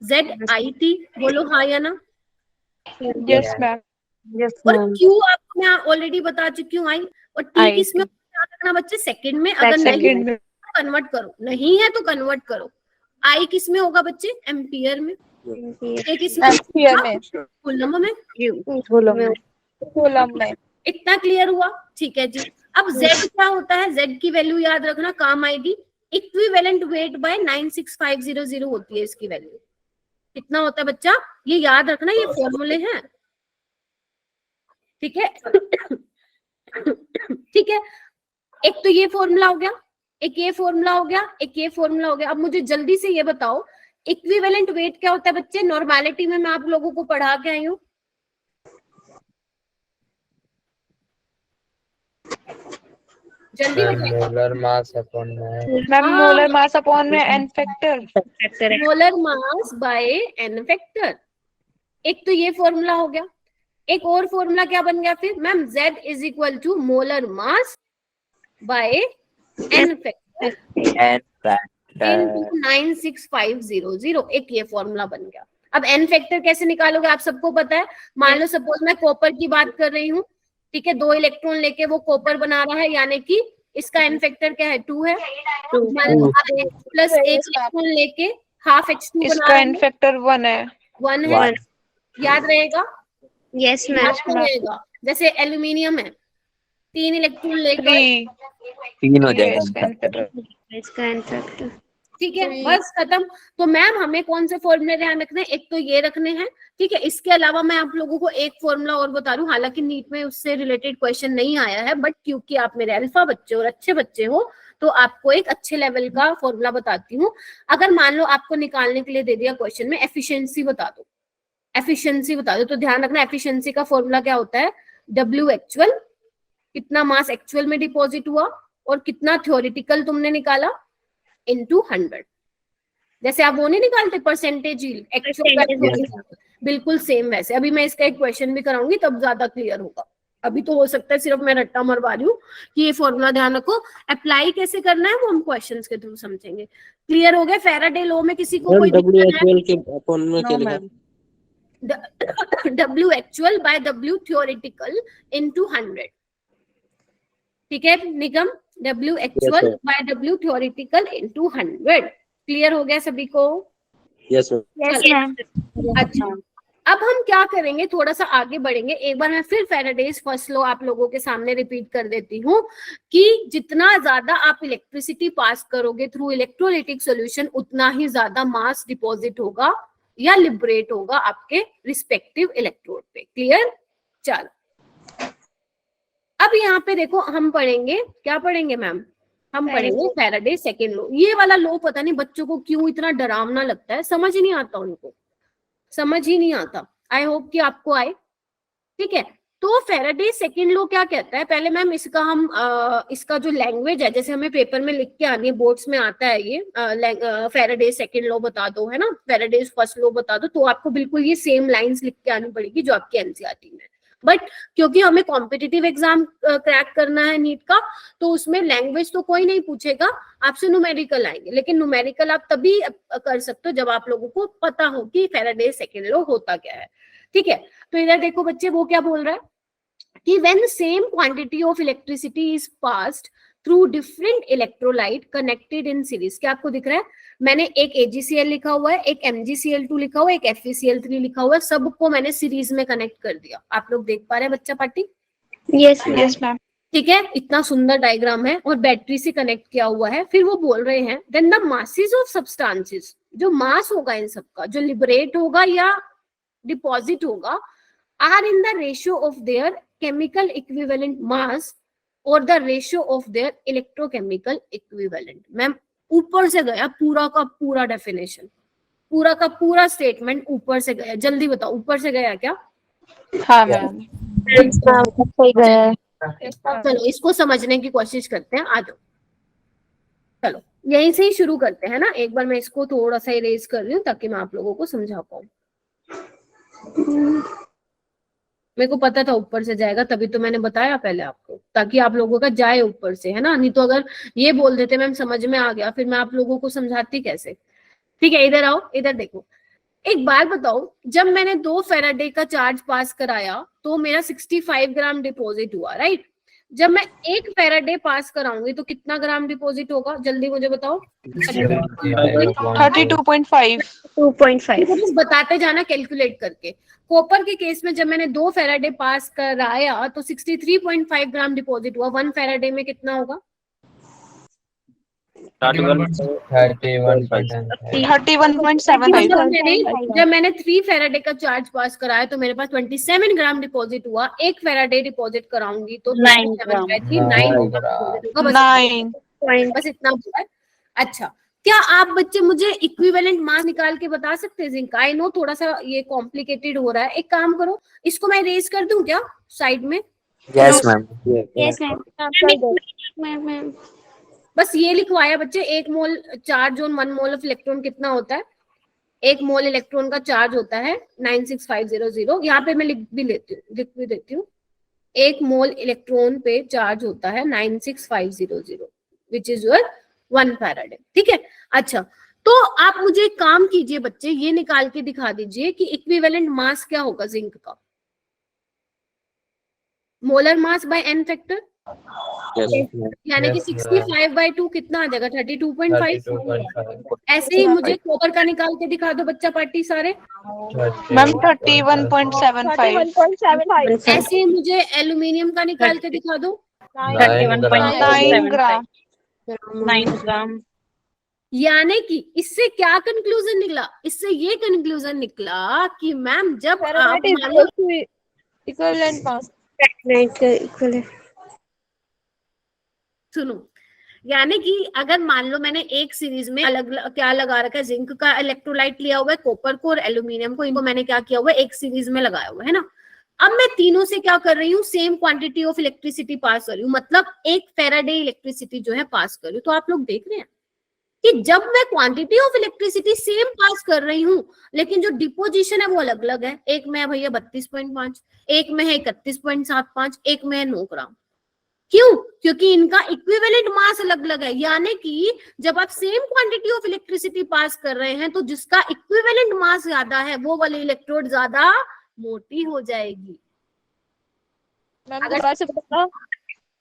ZIT, बोलो हाँ या ना। Yes ma'am. यस और मैम। Q आपको मैं ऑलरेडी बता चुकी हूँ, I, और T I, किसमें याद रखना बच्चे, सेकंड में। अगर नहीं सेकंड में। कन्वर्ट करो, नहीं है तो कन्वर्ट करो। I किसमें होगा बच्चे, एम्पियर में। A किसमें, एम्पियर में। कूलम में। कूलम में। इतना क्लियर हुआ, ठीक है जी। अब Z क्या होता है, Z की वैल्यू याद रखना, काम आएगी। इक्विवेलेंट वेट बाय 96500 होती है इसकी वैल्यू। कितना होता है बच्चा, ये याद रखना, ये फॉर्मूले हैं, ठीक है। ठीक है, एक तो ये फॉर्मूला हो गया, एक ये फॉर्मूला हो गया, एक ये फॉर्मूला हो गया। अब मुझे जल्दी से ये बताओ, इक्विवेलेंट वेट क्या होता है बच्चे। नॉर्मेलिटी में मैं आप लोगों को पढ़ा के आई हूँ, जल्दी बताइए। मोलर मास अपॉन में मैम मोलर मास अपॉन में n factor. Molar mass by n factor. एक तो ये फॉर्मूला हो गया, एक और फॉर्मूला क्या बन गया फिर ma'am, Z is equal to molar mass by n factor into 96500। एक ये फॉर्मूला बन गया। अब एन फैक्टर कैसे निकालोगे, आप सबको पता है। मान लो सपोज मैं कॉपर की बात कर रही हूँ, ठीक है, 2 इलेक्ट्रॉन लेके वो कॉपर बना रहा है, यानी कि इसका एन फैक्टर क्या है, 2 है। मान लो प्लस 1 इलेक्ट्रॉन लेके हाफ H2 बना इसका रहा एन है, फैक्टर 1 है। 1 है। याद रहेगा, Yes, ma'am. याद रहेगा। जैसे एल्यूमिनियम है, 3 इलेक्ट्रॉन लेकर 3 तीन हो जाएगा इसका एन फैक्टर। इसका आंसर ठीक है, बस खत्म। तो मैम हमें कौन से फॉर्मूले ध्यान रखने हैं, एक तो ये रखने हैं, ठीक है। इसके अलावा मैं आप लोगों को एक फॉर्मूला और बता दूं, हालांकि नीट में उससे रिलेटेड क्वेश्चन नहीं आया है, बट क्योंकि आप मेरे अल्फा बच्चे और अच्छे बच्चे हो, तो आपको एक अच्छे लेवल का फॉर्मूला बताती हूँ। अगर मान लो आपको निकालने के लिए दे दिया क्वेश्चन में एफिशिएंसी बता दो, एफिशिएंसी बता दो, तो ध्यान रखना एफिशिएंसी का फॉर्मूला क्या होता है, W एक्चुअल, कितना मास एक्चुअल में डिपॉजिट हुआ और कितना थ्योरेटिकल तुमने निकाला, इनटू 100। जैसे आप वो नहीं निकालते परसेंटेज यील्ड, एक्चुअल बिल्कुल सेम वैसे। अभी मैं इसका एक क्वेश्चन भी कराऊंगी तब ज्यादा क्लियर होगा। अभी तो हो सकता है सिर्फ मैं रट्टा मरवा रही हूँ कि ये फॉर्मूला ध्यान रखो। अप्लाई कैसे करना है वो हम क्वेश्चंस के थ्रू समझेंगे। क्लियर हो गया। फेराडे लॉ में किसी को कोई WHL के अपॉन में क्या लिखा? W actual by W theoretical into 100, ठीक है Nigam, W actual by W theoretical into 100। Clear हो गया सभी को? यस अच्छा, अब हम क्या करेंगे, थोड़ा सा आगे बढ़ेंगे। एक बार मैं फिर फैराडेज फर्स्ट लॉ आप लोगों के सामने रिपीट कर देती हूँ कि जितना ज्यादा आप इलेक्ट्रिसिटी पास करोगे थ्रू इलेक्ट्रोलाइटिक सॉल्यूशन, उतना ही ज्यादा मास डिपॉजिट होगा या लिबरेट होगा आपके रिस्पेक्टिव इलेक्ट्रोड पे। क्लियर? चलो अब यहाँ पे देखो, हम पढ़ेंगे, क्या पढ़ेंगे मैम? हम पढ़ेंगे फैराडे सेकेंड लॉ। ये वाला लॉ पता नहीं बच्चों को क्यों इतना डरावना लगता है, समझ ही नहीं आता उनको, समझ ही नहीं आता। आई होप कि आपको आए। ठीक है, तो फैराडे सेकेंड लॉ क्या कहता है? पहले मैम इसका हम इसका जो लैंग्वेज है, जैसे हमें पेपर में लिख के आनी है, बोर्ड्स में आता है ये फैराडे सेकेंड लॉ बता दो, है ना, फैराडे फर्स्ट लॉ बता दो, तो आपको बिल्कुल ये सेम लाइंस लिख के आनी पड़ेगी जो आपके एनसीईआरटी में। बट क्योंकि हमें कॉम्पिटिटिव एग्जाम क्रैक करना है नीट का, तो उसमें लैंग्वेज तो कोई नहीं पूछेगा, आपसे न्यूमेरिकल आएंगे। लेकिन न्यूमेरिकल आप तभी कर सकते हो जब आप लोगों को पता हो कि फैराडे सेकेंड लॉ होता क्या है। ठीक है, तो इधर देखो बच्चे, वो क्या बोल रहा है कि when same quantity of electricity is passed through different electrolyte connected in series। क्या आपको दिख रहा है? मैंने एक AgCl लिखा हुआ है, एक MgCl2 लिखा हुआ है, एक FeCl3 लिखा हुआ है, सबको मैंने सीरीज में कनेक्ट कर दिया। आप लोग देख पा रहे हैं बच्चा पार्टी? Yes, Yes, ma'am. ठीक है, इतना सुंदर डायग्राम है और बैटरी से कनेक्ट किया हुआ है। फिर वो बोल रहे हैं then the masses of substances, जो मास होगा इन सबका, जो लिबरेट होगा या डिपॉजिट होगा, are in the ratio of their chemical equivalent mass और the ratio of their electrochemical equivalent. Ma'am ऊपर से गया पूरा का पूरा डेफिनेशन, पूरा का पूरा स्टेटमेंट ऊपर से गया। जल्दी बताओ, ऊपर से गया क्या? हाँ मैम। सही गया। चलो इसको समझने की कोशिश करते हैं, आ जाओ। चलो यहीं से ही शुरू करते हैं ना। एक बार मैं इसको थोड़ा सा इरेज कर रही हूँ ताकि मैं आप लोगों को समझा पाऊँ। मेरे को पता था ऊपर से जाएगा, तभी तो मैंने बताया पहले आपको, ताकि आप लोगों का जाए ऊपर से, है ना। नहीं तो अगर ये बोल देते मैम समझ में आ गया, फिर मैं आप लोगों को समझाती कैसे। ठीक है, इधर आओ, इधर देखो। एक बार बताओ, जब मैंने 2 फैराडे का चार्ज पास कराया तो मेरा 65 ग्राम डिपॉजिट हुआ, राइट। जब मैं 1 फैराडे पास कराऊंगी तो कितना ग्राम डिपॉजिट होगा? जल्दी मुझे बताओ। 32.5। 2.5। बताते जाना कैलकुलेट करके। कॉपर के केस में जब मैंने 2 फैराडे पास कराया तो 63.5 ग्राम डिपॉजिट हुआ। 1 फैराडे में कितना होगा? 31.75। जब मैंने 3 फैराडे का चार्ज पास कराया तो मेरे पास 27 ग्राम डिपॉजिट हुआ। 1 फैराडे डिपॉजिट कराऊंगी तो 9 ग्राम। 9 बस इतना हुआ है। अच्छा, क्या आप बच्चे मुझे इक्विवेलेंट मास निकाल के बता सकते हैं जिंक? आई नो थोड़ा सा ये कॉम्प्लिकेटेड हो रहा है, एक काम करो, इसको मैं रेज कर दूं क्या साइड में? Yes ma'am. Yes, ma'am. बस ये लिखवाया बच्चे, 1 mole charge on 1 mole of electron कितना होता है? 1 मोल इलेक्ट्रॉन का चार्ज होता है 96500। यहाँ पे मैं लिख भी देती हूँ। 1 मोल इलेक्ट्रॉन पे चार्ज होता है 96500 विच इज योर 1 फैराडे। ठीक है, अच्छा तो आप मुझे एक काम कीजिए बच्चे, ये निकाल के दिखा दीजिए कि इक्विवेलेंट मास क्या होगा जिंक का। Molar mass by n factor, यानी कि 65/2 कितना आ जाएगा? 32.5। ऐसे ही मुझे कॉपर का निकाल के दिखा दो बच्चा पार्टी सारे। मैम 31.75। ऐसे ही मुझे एल्यूमिनियम का निकाल के दिखा दो। 9 ग्राम। 9 ग्राम। यानी कि इससे क्या कंक्लूजन निकला? इससे ये कंक्लूजन निकला कि मैम जब आप इक्विवेलेंट मास। सुनो, यानी कि अगर मान लो मैंने एक सीरीज में अलग क्या लगा रखा है, जिंक का इलेक्ट्रोलाइट लिया हुआ है, कॉपर को और एल्यूमिनियम को, इनको मैंने क्या किया हुआ है, एक सीरीज में लगाया हुआ है ना। अब मैं तीनों से क्या कर रही हूँ? Same quantity of electricity pass कर रही हूँ, मतलब 1 फैराडे इलेक्ट्रिसिटी जो है पास कर रही हूँ। तो आप लोग देख रहे हैं कि जब मैं क्वांटिटी ऑफ इलेक्ट्रिसिटी सेम पास कर रही हूँ, लेकिन जो डिपोजिशन है वो अलग अलग है। एक में है भैया 32.5, एक में है 31.75, एक में है 9 ग्राम। क्यों? क्योंकि इनका इक्विवेलेंट मास अलग अलग है। यानी कि जब आप same quantity of electricity pass कर रहे हैं तो जिसका इक्विवेलेंट मास ज्यादा है वो वाली इलेक्ट्रोड ज्यादा मोटी हो जाएगी।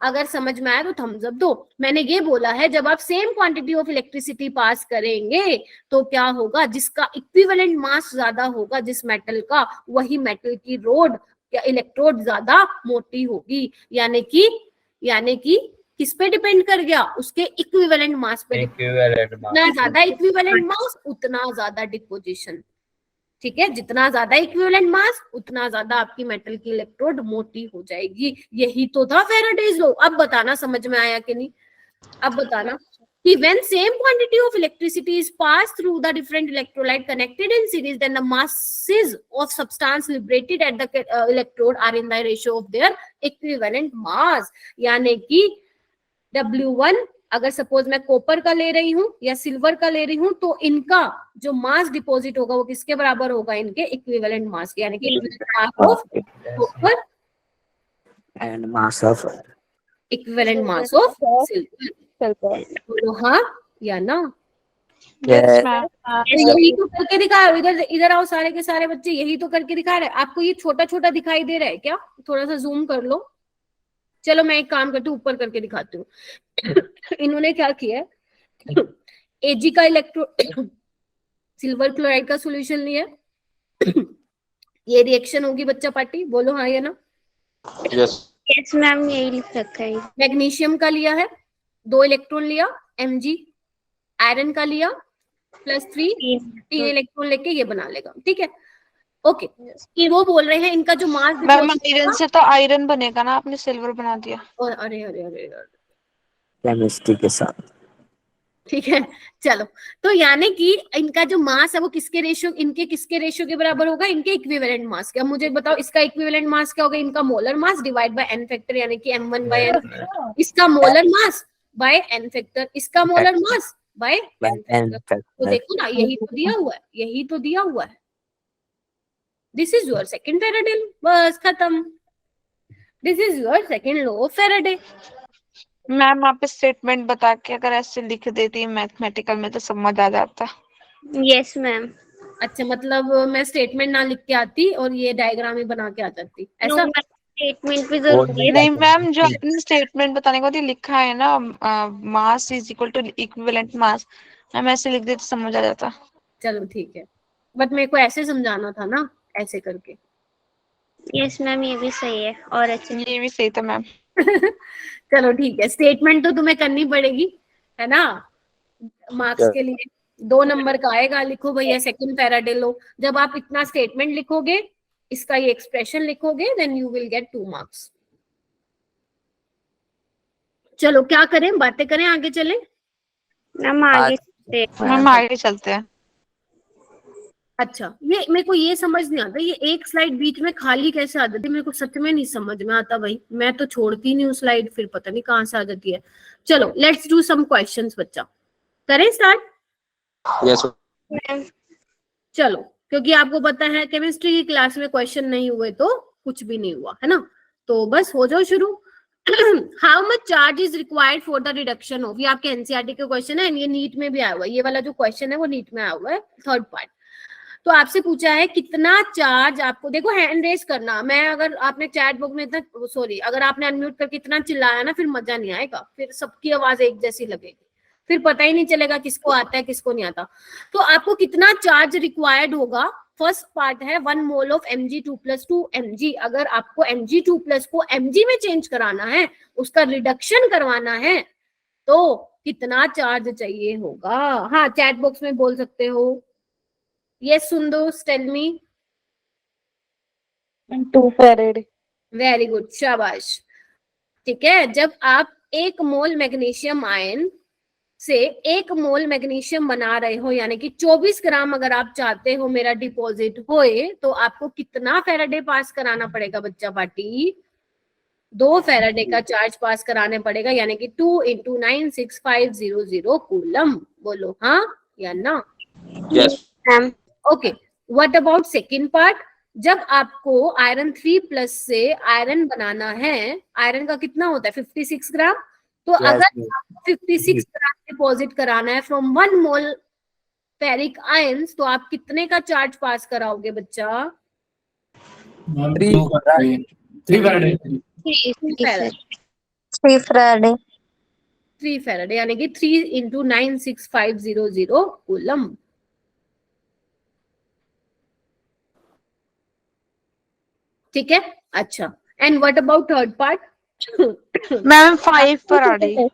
अगर समझ में आया तो थम्स अप दो। मैंने ये बोला है जब आप same quantity of electricity pass करेंगे तो क्या होगा, जिसका इक्विवेलेंट मास ज्यादा होगा जिस मेटल का, वही मेटल की रोड या इलेक्ट्रोड ज्यादा मोटी होगी। यानी कि किस पे डिपेंड कर गया, उसके इक्विवेलेंट मास पे। इक्विवेलेंट जितना ज्यादा इक्विवेलेंट मास उतना ज्यादा डिपोजिशन। ठीक है, जितना ज्यादा इक्विवेलेंट मास उतना ज्यादा आपकी मेटल की इलेक्ट्रोड मोटी हो जाएगी। यही तो था फैराडेज लॉ। अब बताना समझ में आया कि नहीं। अब बताना कि when same quantity of electricity is passed through the different electrolyte connected in series, then the masses of substance liberated at the electrode are in the ratio of their equivalent mass। यानी कि W1 अगर suppose मैं copper का ले रही हूँ या silver का ले रही हूँ तो इनका जो मास डिपॉजिट होगा वो किसके बराबर होगा, इनके इक्विवेलेंट मास के। यानी कि copper and mass of equivalent mass of silver. बोलो हाँ या ना। yes, यही तो करके दिखा रहे हो। इधर आओ सारे के सारे बच्चे, यही तो करके दिखा रहे हैं। आपको ये छोटा छोटा दिखाई दे रहा है क्या? थोड़ा सा जूम कर लो। चलो मैं एक काम करती हूँ, ऊपर करके दिखाती हूँ। इन्होंने क्या किया है, Ag का इलेक्ट्रो सिल्वर क्लोराइड का सॉल्यूशन लिया। ये रिएक्शन होगी बच्चा पार्टी, बोलो हाँ या ना। यस मैम, यही लिख रखा है। मैग्नीशियम का लिया है, 2 इलेक्ट्रॉन लिया Mg। आयरन का लिया +3, 3 इलेक्ट्रॉन लेके ये बना लेगा। ठीक है, ओके। कि वो बोल रहे हैं इनका जो मास मैम आयरन से तो आयरन बनेगा ना, आपने सिल्वर बना दिया। और अरे अरे अरे केमिस्ट्री के साथ। ठीक है, चलो। तो यानी कि इनका जो मास है वो किसके रेशियो, इनके किसके रेशियो के बराबर होगा, इनके इक्विवेलेंट मास के। अब मुझे बताओ इसका इक्विवेलेंट मास क्या होगा, इनका molar mass divide by n factor, यानी कि m1/n। इसका molar mass by n factor, इसका molar mass by n factor. तो देखो ना, यही तो दिया हुआ है, यही तो दिया हुआ है। This is your second Faraday. बस खत्म। This is your second law of Faraday. Ma'am आप स्टेटमेंट बता के अगर ऐसे लिख देती मैथमेटिकल में तो समझ आ जाता। Yes ma'am. अच्छा, मतलब मैं स्टेटमेंट ना लिख के आती और ये डायग्राम ही बना के आ जाती, ऐसा? स्टेटमेंट भी जरूरी है। नहीं मैम, जो आपने स्टेटमेंट बताने को लिखा है ना, mass is equal to equivalent mass, ma'am ऐसे लिख देते समझ आ जाता। चलो ठीक है, बट मेरे को ऐसे समझाना था ना, ऐसे करके। यस मैम, ये भी सही है और अच्छा। ये भी सही था मैम। चलो ठीक है, स्टेटमेंट तो तुम्हें करनी पड़ेगी, है ना, मार्क्स के लिए। 2 नंबर का आएगा। लिखो भैया सेकंड फैराडे लॉ। जब आप इतना स्टेटमेंट लिखोगे, इसका ये एक्सप्रेशन लिखोगे, then you will get 2 marks. चलो क्या करें, बातें करें, आगे चलें? मैम आगे चलते हैं। अच्छा, ये मेरे को ये समझ नहीं आता, ये एक स्लाइड बीच में खाली कैसे आ जाती है, मेरे को सच में नहीं समझ में आता भाई। मैं तो छोड़ती नहीं हूँ स्लाइड, फिर पता नहीं कहाँ से आ जाती है। चलो लेट्स डू सम क्वेश्चंस बच्चा। करें स्टार्ट? यस चलो, क्योंकि आपको पता है केमिस्ट्री की क्लास में क्वेश्चन नहीं हुए तो कुछ भी नहीं हुआ, है ना। तो बस हो जाओ शुरू। How much charge is required for the reduction of, ये आपके एनसीईआरटी के क्वेश्चन है, ये नीट में भी आया हुआ है। ये वाला जो क्वेश्चन है वो नीट में आया हुआ है, 3rd पार्ट। तो आपसे पूछा है कितना चार्ज आपको, देखो हैंड रेस करना। मैं अगर आपने चैट बॉक्स में इतना, सॉरी, अगर आपने अनम्यूट करके इतना चिल्लाया ना, फिर मजा नहीं आएगा, फिर सबकी आवाज एक जैसी लगेगी, फिर पता ही नहीं चलेगा किसको आता है किसको नहीं आता। तो आपको कितना चार्ज रिक्वायर्ड होगा, फर्स्ट पार्ट है 1 मोल ऑफ Mg2+2 Mg। अगर आपको Mg2+ को Mg में चेंज कराना है, उसका रिडक्शन करवाना है, तो कितना चार्ज चाहिए होगा। हाँ, चैट बॉक्स में बोल सकते हो। Yes, Sundus, tell me. 2 Faraday. Very good, शाबाश। ठीक है, जब आप 1 मोल मैग्नीशियम आयन से 1 मोल मैग्नीशियम बना रहे हो, यानी कि 24 ग्राम अगर आप चाहते हो मेरा डिपॉजिट होए, तो आपको कितना फैराडे पास कराना पड़ेगा बच्चा पार्टी? 2 फैराडे का चार्ज पास कराने पड़ेगा, यानी कि 2 × 96500 कूलम। बोलो हाँ या ना। Yes okay, what about second part? जब आपको आयरन 3+ से आयरन बनाना है, आयरन का कितना होता है 56 ग्राम। तो अगर आपको 56 ग्राम डिपॉजिट कराना है फ्रॉम 1 मोल फेरिक आयंस, तो आप कितने का चार्ज पास कराओगे बच्चा? 3 फैराडे। 3 Faraday. 3 फेराडे यानी कि 3 into 96500 कूलम। ठीक है, अच्छा। And what about third part? Ma'am 5 Faraday.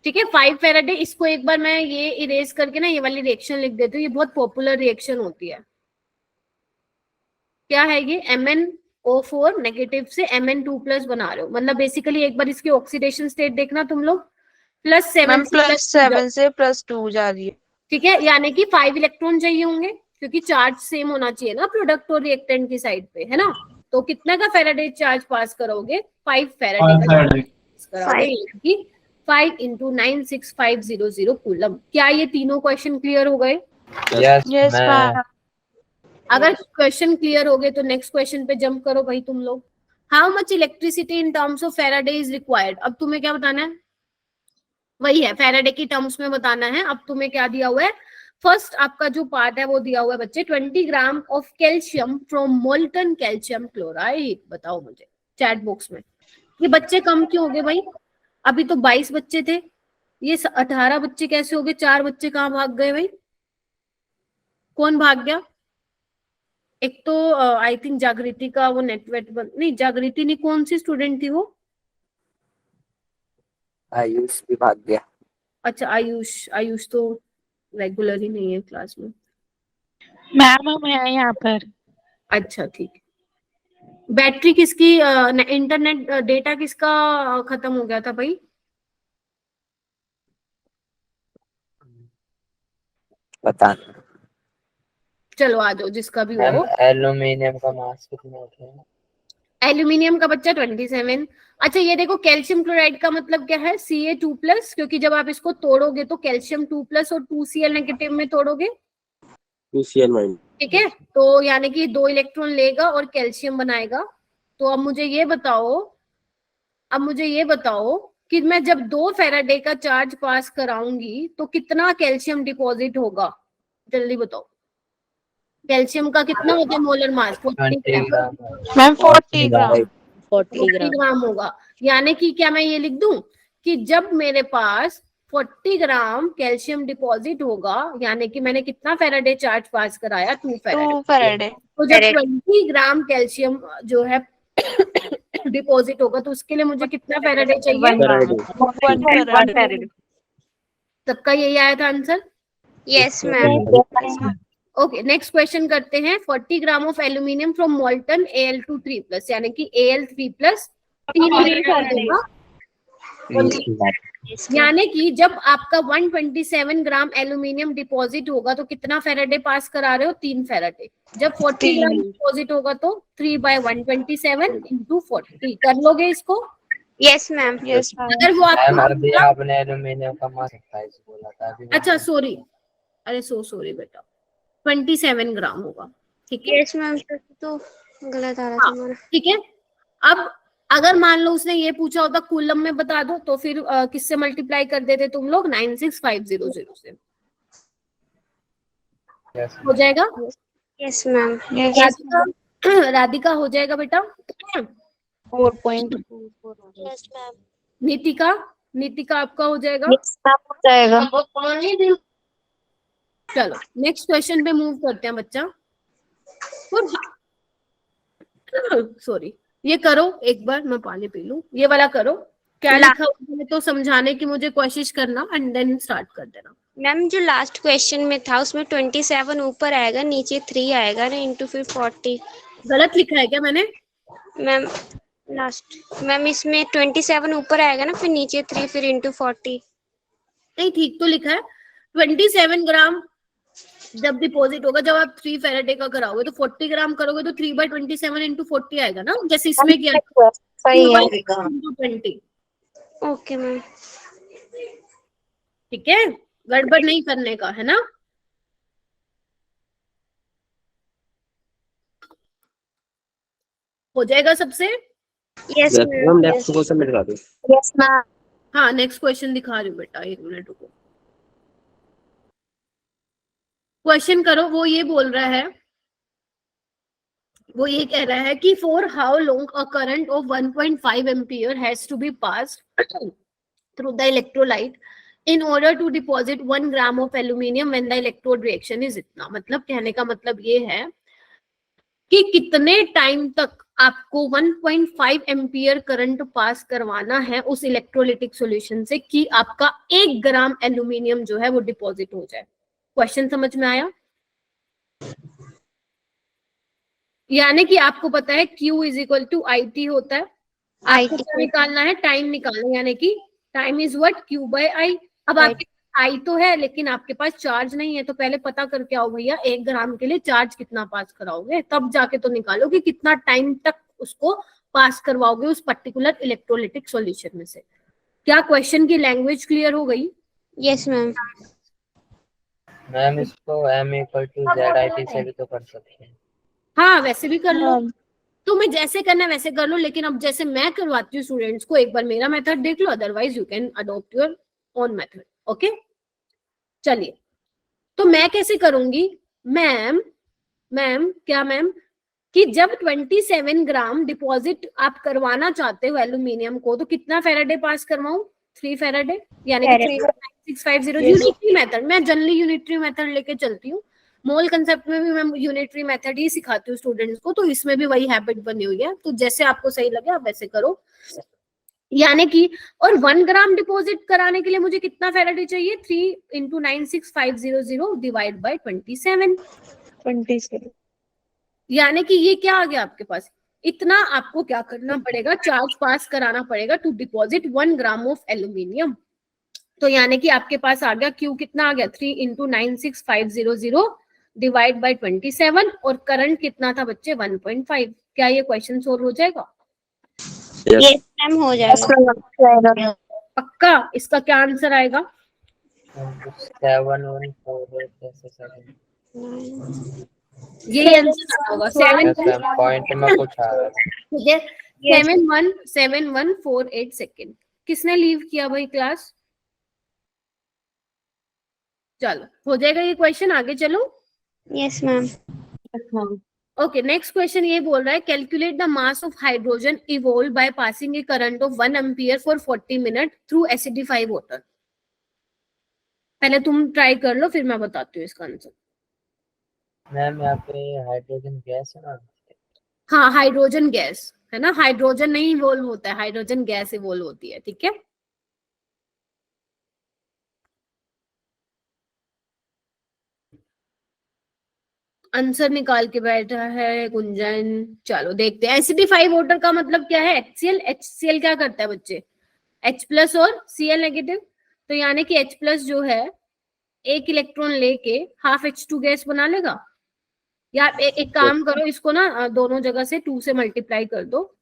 ठीक है, 5 फेराडे। इसको एक बार मैं ये इरेज करके ना ये वाली रिएक्शन लिख देती हूँ, ये बहुत पॉपुलर रिएक्शन होती है। क्या है ये? MnO4 नेगेटिव से Mn2+ बना रहे हो, मतलब बेसिकली एक बार इसकी ऑक्सीडेशन स्टेट देखना तुम लोग, +7 मैम से +7 से +2 जा रही है। ठीक है, यानी कि 5 इलेक्ट्रॉन चाहिए होंगे, क्योंकि चार्ज सेम होना चाहिए ना प्रोडक्ट और रिएक्टेंट की साइड पे, है ना। तो कितना का फेराडे चार्ज पास करोगे? 5 फेराडे का चार्ज पास करोगे, यानी कि 5 into 96500 कूलम। क्या ये तीनों क्वेश्चन क्लियर हो गए? Yes ma'am. अगर क्वेश्चन क्लियर हो गए तो नेक्स्ट क्वेश्चन पे जंप करो भाई तुम लोग। How much electricity in terms of Faraday is required? अब तुम्हें क्या बताना है? वही है, फेराडे की टर्म्स में बताना है। अब तुम्हें क्या दिया हुआ है? फर्स्ट आपका जो पार्ट है वो दिया हुआ है बच्चे, 20 gram of calcium from molten calcium chloride. बताओ मुझे चैट बॉक्स में। ये बच्चे कम क्यों हो गए भाई? अभी तो 22 बच्चे थे, ये 18 बच्चे कैसे हो गए? 4 बच्चे कहाँ भाग गए भाई? कौन भाग गया? एक तो आई थिंक जागृति का वो नेटवर्क नहीं, जागृति नहीं, कौन सी स्टूडेंट थी वो? आयुष भी भाग गया। अच्छा आयुष, आयुष तो रेगुलर ही नहीं है क्लास में। मैम हम हैं यहाँ पर। अच्छा ठीक। बैटरी किसकी, इंटरनेट डेटा किसका खत्म हो गया था भाई? पता नहीं। चलो आ जाओ, जिसका भी मैम हो। एल्यूमिनियम का मास कितना होता है? एल्यूमिनियम का बच्चा 27। अच्छा ये देखो, कैल्शियम क्लोराइड का मतलब क्या है? Ca2+, क्योंकि जब आप इसको तोड़ोगे तो कैल्शियम 2+ और 2Cl नेगेटिव में तोड़ोगे, 2Cl-। ठीक है। तो यानी कि 2 इलेक्ट्रॉन लेगा और कैल्शियम बनाएगा। तो अब मुझे ये बताओ कि मैं जब 2 फेराडे का चार्ज पास कराऊंगी तो कितना कैल्शियम डिपॉजिट होगा? जल्दी बताओ। कैल्शियम का कितना होता है मोलर मास? 40 20 ग्राम। ग्राम। मैम 40 ग्राम। 40 ग्राम होगा। यानी कि क्या मैं ये लिख दूं कि जब मेरे पास 40 ग्राम कैल्शियम डिपॉजिट होगा, यानी कि मैंने कितना फेराडे चार्ज पास कराया? 2 फेराडे। 2 फराडे। तो जब 20 ग्राम कैल्शियम जो है डिपॉजिट होगा तो उसके लिए मुझे कितना फेराडे चाहिए? 1 फराडे। सबका यही आया था answer? Yes, ma'am. Okay, next question करते हैं। 40 ग्राम of aluminium from molten Al2 3+, यानी कि Al3+, 3 इलेक्ट्रॉन होगा। यानी कि जब आपका 127 ग्राम एल्यूमिनियम डिपॉजिट होगा तो कितना फेराडे पास करा रहे हो? 3 फेराडे। जब 40 ग्राम डिपॉजिट होगा तो 3/127 into 40 कर लोगे इसको? Yes, ma'am. Yes ma'am. अगर वो मैम आपको अभी आपने एल्यूमिनियम का मास 27 बोला था अभी। अच्छा सॉरी, अरे सॉरी बेटा, 27 ग्राम होगा, ठीक है। Yes, ma'am. तो गलत आ रहा था हाँ, हमारा। ठीक है। अब अगर मान लो उसने ये पूछा होता कूलम में बता दो, तो फिर किससे मल्टीप्लाई कर देते तुम लोग? 96500 से Yes, हो जाएगा। Yes, ma'am. राधिका, राधिका हो जाएगा बेटा। 4.24। Yes, ma'am. नीतिका, नीतिका आपका हो जाएगा। Yes, मैम हो जाएगा। चलो नेक्स्ट क्वेश्चन पे मूव करते हैं बच्चा। सॉरी, ये करो एक बार, मैं पानी पी लूं। ये वाला करो, क्या लिखा हुआ है तो समझाने की मुझे कोशिश करना एंड देन स्टार्ट कर देना। मैम जो लास्ट क्वेश्चन में था उसमें 27 ऊपर आएगा, नीचे 3 आएगा ना, इंटू फिर 40। गलत लिखा है क्या मैंने? मैम लास्ट मैम इसमें 27 ऊपर आएगा ना, फिर नीचे 3, फिर इंटू 40। नहीं, ठीक तो लिखा है। 27 ग्राम जब डिपॉजिट होगा, जब आप 3 फेराडे का कराओगे तो 40 ग्राम करोगे तो 3/27 into 40 आएगा ना, जैसे इसमें किया सही है। 20। Okay ma'am. ठीक है, गड़बड़ नहीं करने का है ना। हो जाएगा सबसे? यस मैम नेक्स्ट क्वेश्चन में दिखा दो। Yes ma'am. हाँ नेक्स्ट क्वेश्चन दिखा रही हूँ बेटा, 1 मिनट रुको। क्वेश्चन करो। वो ये बोल रहा है वो ये कह रहा है कि for how long a current of 1.5 ampere has to be passed through the electrolyte in order to deposit 1 gram of aluminium when the electrode reaction is इतना। मतलब कहने का मतलब ये है कि कितने टाइम तक आपको 1.5 एम्पियर करंट पास करवाना है उस इलेक्ट्रोलिटिक सॉल्यूशन से कि आपका 1 ग्राम एल्यूमिनियम जो है वो डिपॉजिट हो जाए। क्वेश्चन समझ में आया? यानी कि आपको पता है Q is equal to IT होता है, आपको क्या निकालना है? टाइम निकालना है, यानी कि time is what? Q by I। अब आपके I तो है लेकिन आपके पास चार्ज नहीं है, तो पहले पता करके आओ भैया 1 ग्राम के लिए चार्ज कितना पास कराओगे, तब जाके तो निकालो कि कितना टाइम तक उसको पास करवाओगे उस पर्टिकुलर इलेक्ट्रोलिटिक सॉल्यूशन में से। क्या क्वेश्चन की लैंग्वेज क्लियर हो गई? Yes ma'am. मैम इसको M इक्वल टू ZIT से भी तो कर सकते हैं। हाँ वैसे भी कर लो, तुम्हें जैसे करना है वैसे कर लो, लेकिन अब जैसे मैं करवाती हूँ स्टूडेंट्स को, एक बार मेरा मेथड देख लो, otherwise you can adopt your own method. Okay चलिए, तो मैं कैसे करूंगी? मैम क्या मैम कि जब 27 ग्राम डिपॉजिट आप करवाना चाहते हो एल्यूमिनियम को, तो कितना फेराडे पास करवाऊं? 3 फेराडे, यानी कि 3.9650 यूनिटरी मेथड। मैं जनरली यूनिटरी मेथड लेके चलती हूँ, मोल कंसेप्ट में भी मैं यूनिटरी मेथड ही सिखाती हूँ स्टूडेंट्स को, तो इसमें भी वही हैबिट बनी हुई है, तो जैसे आपको सही लगे आप वैसे करो। यानी कि और 1 ग्राम डिपॉजिट कराने के लिए मुझे कितना फेराडे चाहिए? 3 × 96500 डिवाइड बाय 27। यानी कि ये क्या आ गया आपके पास? इतना आपको क्या करना पड़ेगा? चार्ज पास कराना पड़ेगा to deposit 1 gram of aluminium. तो यानी कि आपके पास आ गया Q कितना आ गया? 3 × 96500 डिवाइड बाय 27, और करंट कितना था बच्चे? 1.5। क्या ये क्वेश्चन सोल्व हो जाएगा? यस मैम हो जाएगा। पक्का? इसका क्या आंसर आएगा? 7148 जैसे 7 यही आंसर होगा। 7 पॉइंट में कुछ आ रहा है। ठीक है, 7148 सेकेंड। किसने लीव किया भाई क्लास? चलो हो जाएगा ये क्वेश्चन, आगे चलो। Yes ma'am. Okay next question ये बोल रहा है calculate the mass of hydrogen evolve by passing A current of 1 ampere for 40 minute through acidify water. पहले तुम ट्राई कर लो फिर मैं बताती हूँ इसका आंसर। मैम यहाँ पे हाइड्रोजन गैस है ना? हाँ हाइड्रोजन गैस है ना, हाइड्रोजन नहीं इवॉल्व होता है, हाइड्रोजन गैस इवॉल्व होती है। ठीक है, आंसर निकाल के बैठा है गुंजन। चलो देखते हैं। एसिडिफाई वाटर का मतलब क्या है? HCl। HCl क्या करता है बच्चे? H+ और Cl नेगेटिव। तो यानी कि H+ जो है एक इलेक्ट्रॉन लेके हाफ H2 गैस बना लेगा। या एक काम करो, इसको ना दोनों जगह से 2 से मल्टीप्लाई कर दो,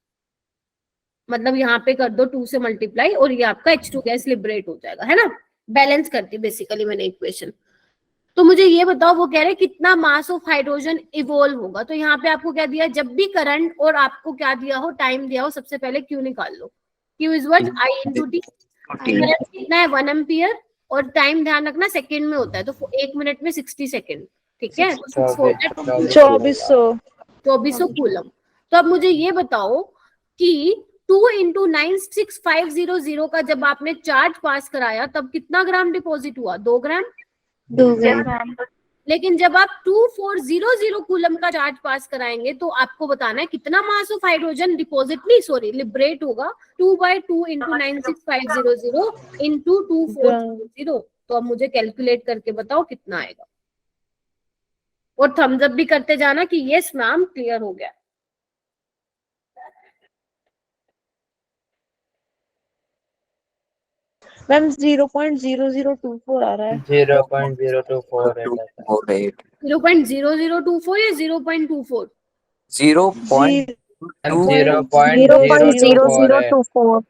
मतलब यहाँ पे कर दो 2 से मल्टीप्लाई, और ये आपका H2 गैस लिबरेट हो जाएगा, है ना। बैलेंस करती बेसिकली मैंने इक्वेशन। तो मुझे ये बताओ, वो कह रहे हैं कितना मास ऑफ हाइड्रोजन इवॉल्व होगा। तो यहाँ पे आपको क्या दिया? जब भी करंट और आपको क्या दिया हो, टाइम दिया हो, सबसे पहले Q निकाल लो। Q is what? I × T। Current कितना है? 1 एम्पियर, और टाइम ध्यान रखना सेकंड में होता है, तो 1 मिनट में 60 सेकंड। ठीक है, 2400 कूलम। तो अब मुझे ये बताओ कि 2 × 96500 का जब आपने चार्ज पास कराया तब कितना ग्राम डिपॉजिट हुआ? 2 ग्राम। 2 ग्राम। लेकिन जब आप 2400 कूलम का चार्ज पास कराएंगे तो आपको बताना है कितना मास ऑफ हाइड्रोजन डिपॉजिट नहीं सॉरी लिबरेट होगा। 2/2 × 96500 × 2400। तो अब मुझे कैलकुलेट करके बताओ कितना आएगा, और थम्स अप भी करते जाना कि यस मैम क्लियर हो गया। मैम 0.0024 आ रहा है। 0.024 0.0024 या 0.24? 0.0024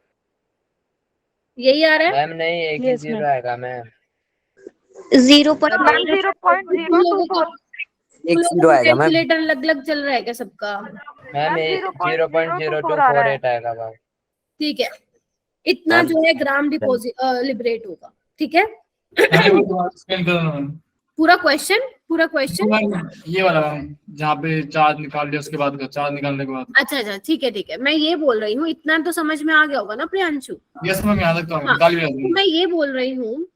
यही आ रहा है मैम नहीं, एक ही जीरो आएगा मैम। 0.024। एक जीरो आएगा मैम। कैलकुलेटर अलग अलग चल रहा है क्या सबका? मैम 0.0248 आएगा मैम। ठीक है, इतना जो है ग्राम डिपॉजिट लिबरेट होगा। ठीक है, पूरा क्वेश्चन मैम ये वाला मैम जहाँ पे चार्ज निकाल लिया उसके बाद का चार्ज निकालने के बाद। अच्छा ठीक है, मैं ये बोल रही हूँ, इतना तो समझ में आ गया होगा ना प्रियांशु? यस मैम यहाँ तक तो हाँ, निकाल लिया। तो मैं ये बोल रही हूँ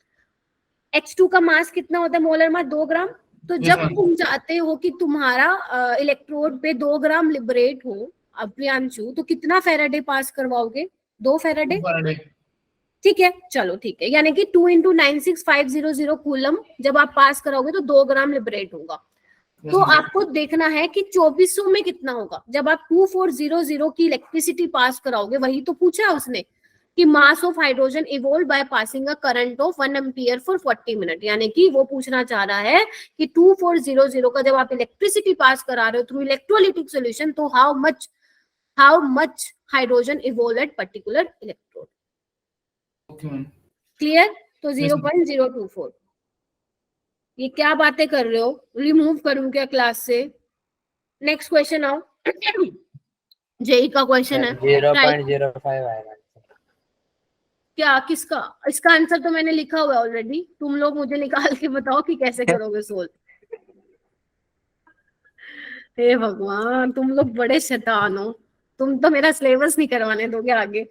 H2 का मास कितना होता है मोलर मास? 2 ग्राम। तो जब तुम चाहते हो कि तुम्हारा इलेक्ट्रोड पे 2 ग्राम लिबरेट हो अब प्रियांशु, तो कितना फेराडे पास करवाओगे? 2 फेराडे। ठीक है, चलो ठीक है, यानी कि 2 × 96500 कूलम जब आप पास कराओगे तो 2 ग्राम लिबरेट होगा। तो आपको देखना है कि 2400 में कितना होगा जब आप 2400 की इलेक्ट्रिसिटी पास कराओगे। वही तो पूछा उसने कि mass of hydrogen evolve by passing a current of 1 ampere for 40 minute, यानी कि वो पूछना चाह रहा है कि 2400 का जब आप इलेक्ट्रिसिटी पास करा रहे हो थ्रू इलेक्ट्रोलिटिक सॉल्यूशन, तो how much hydrogen evolve at particular electrode. Clear? तो 0.024। ये क्या बातें कर रहे हो? रिमूव करूं क्या क्लास से? नेक्स्ट क्वेश्चन आओ। जेई का क्वेश्चन है 0.05 आएगा। क्या? किसका? इसका आंसर तो मैंने लिखा हुआ है ऑलरेडी, तुम लोग मुझे निकाल के बताओ कि कैसे करोगे सोल्व। हे भगवान, तुम लोग बड़े शैतान हो, तुम तो मेरा सिलेबस नहीं करवाने दोगे आगे।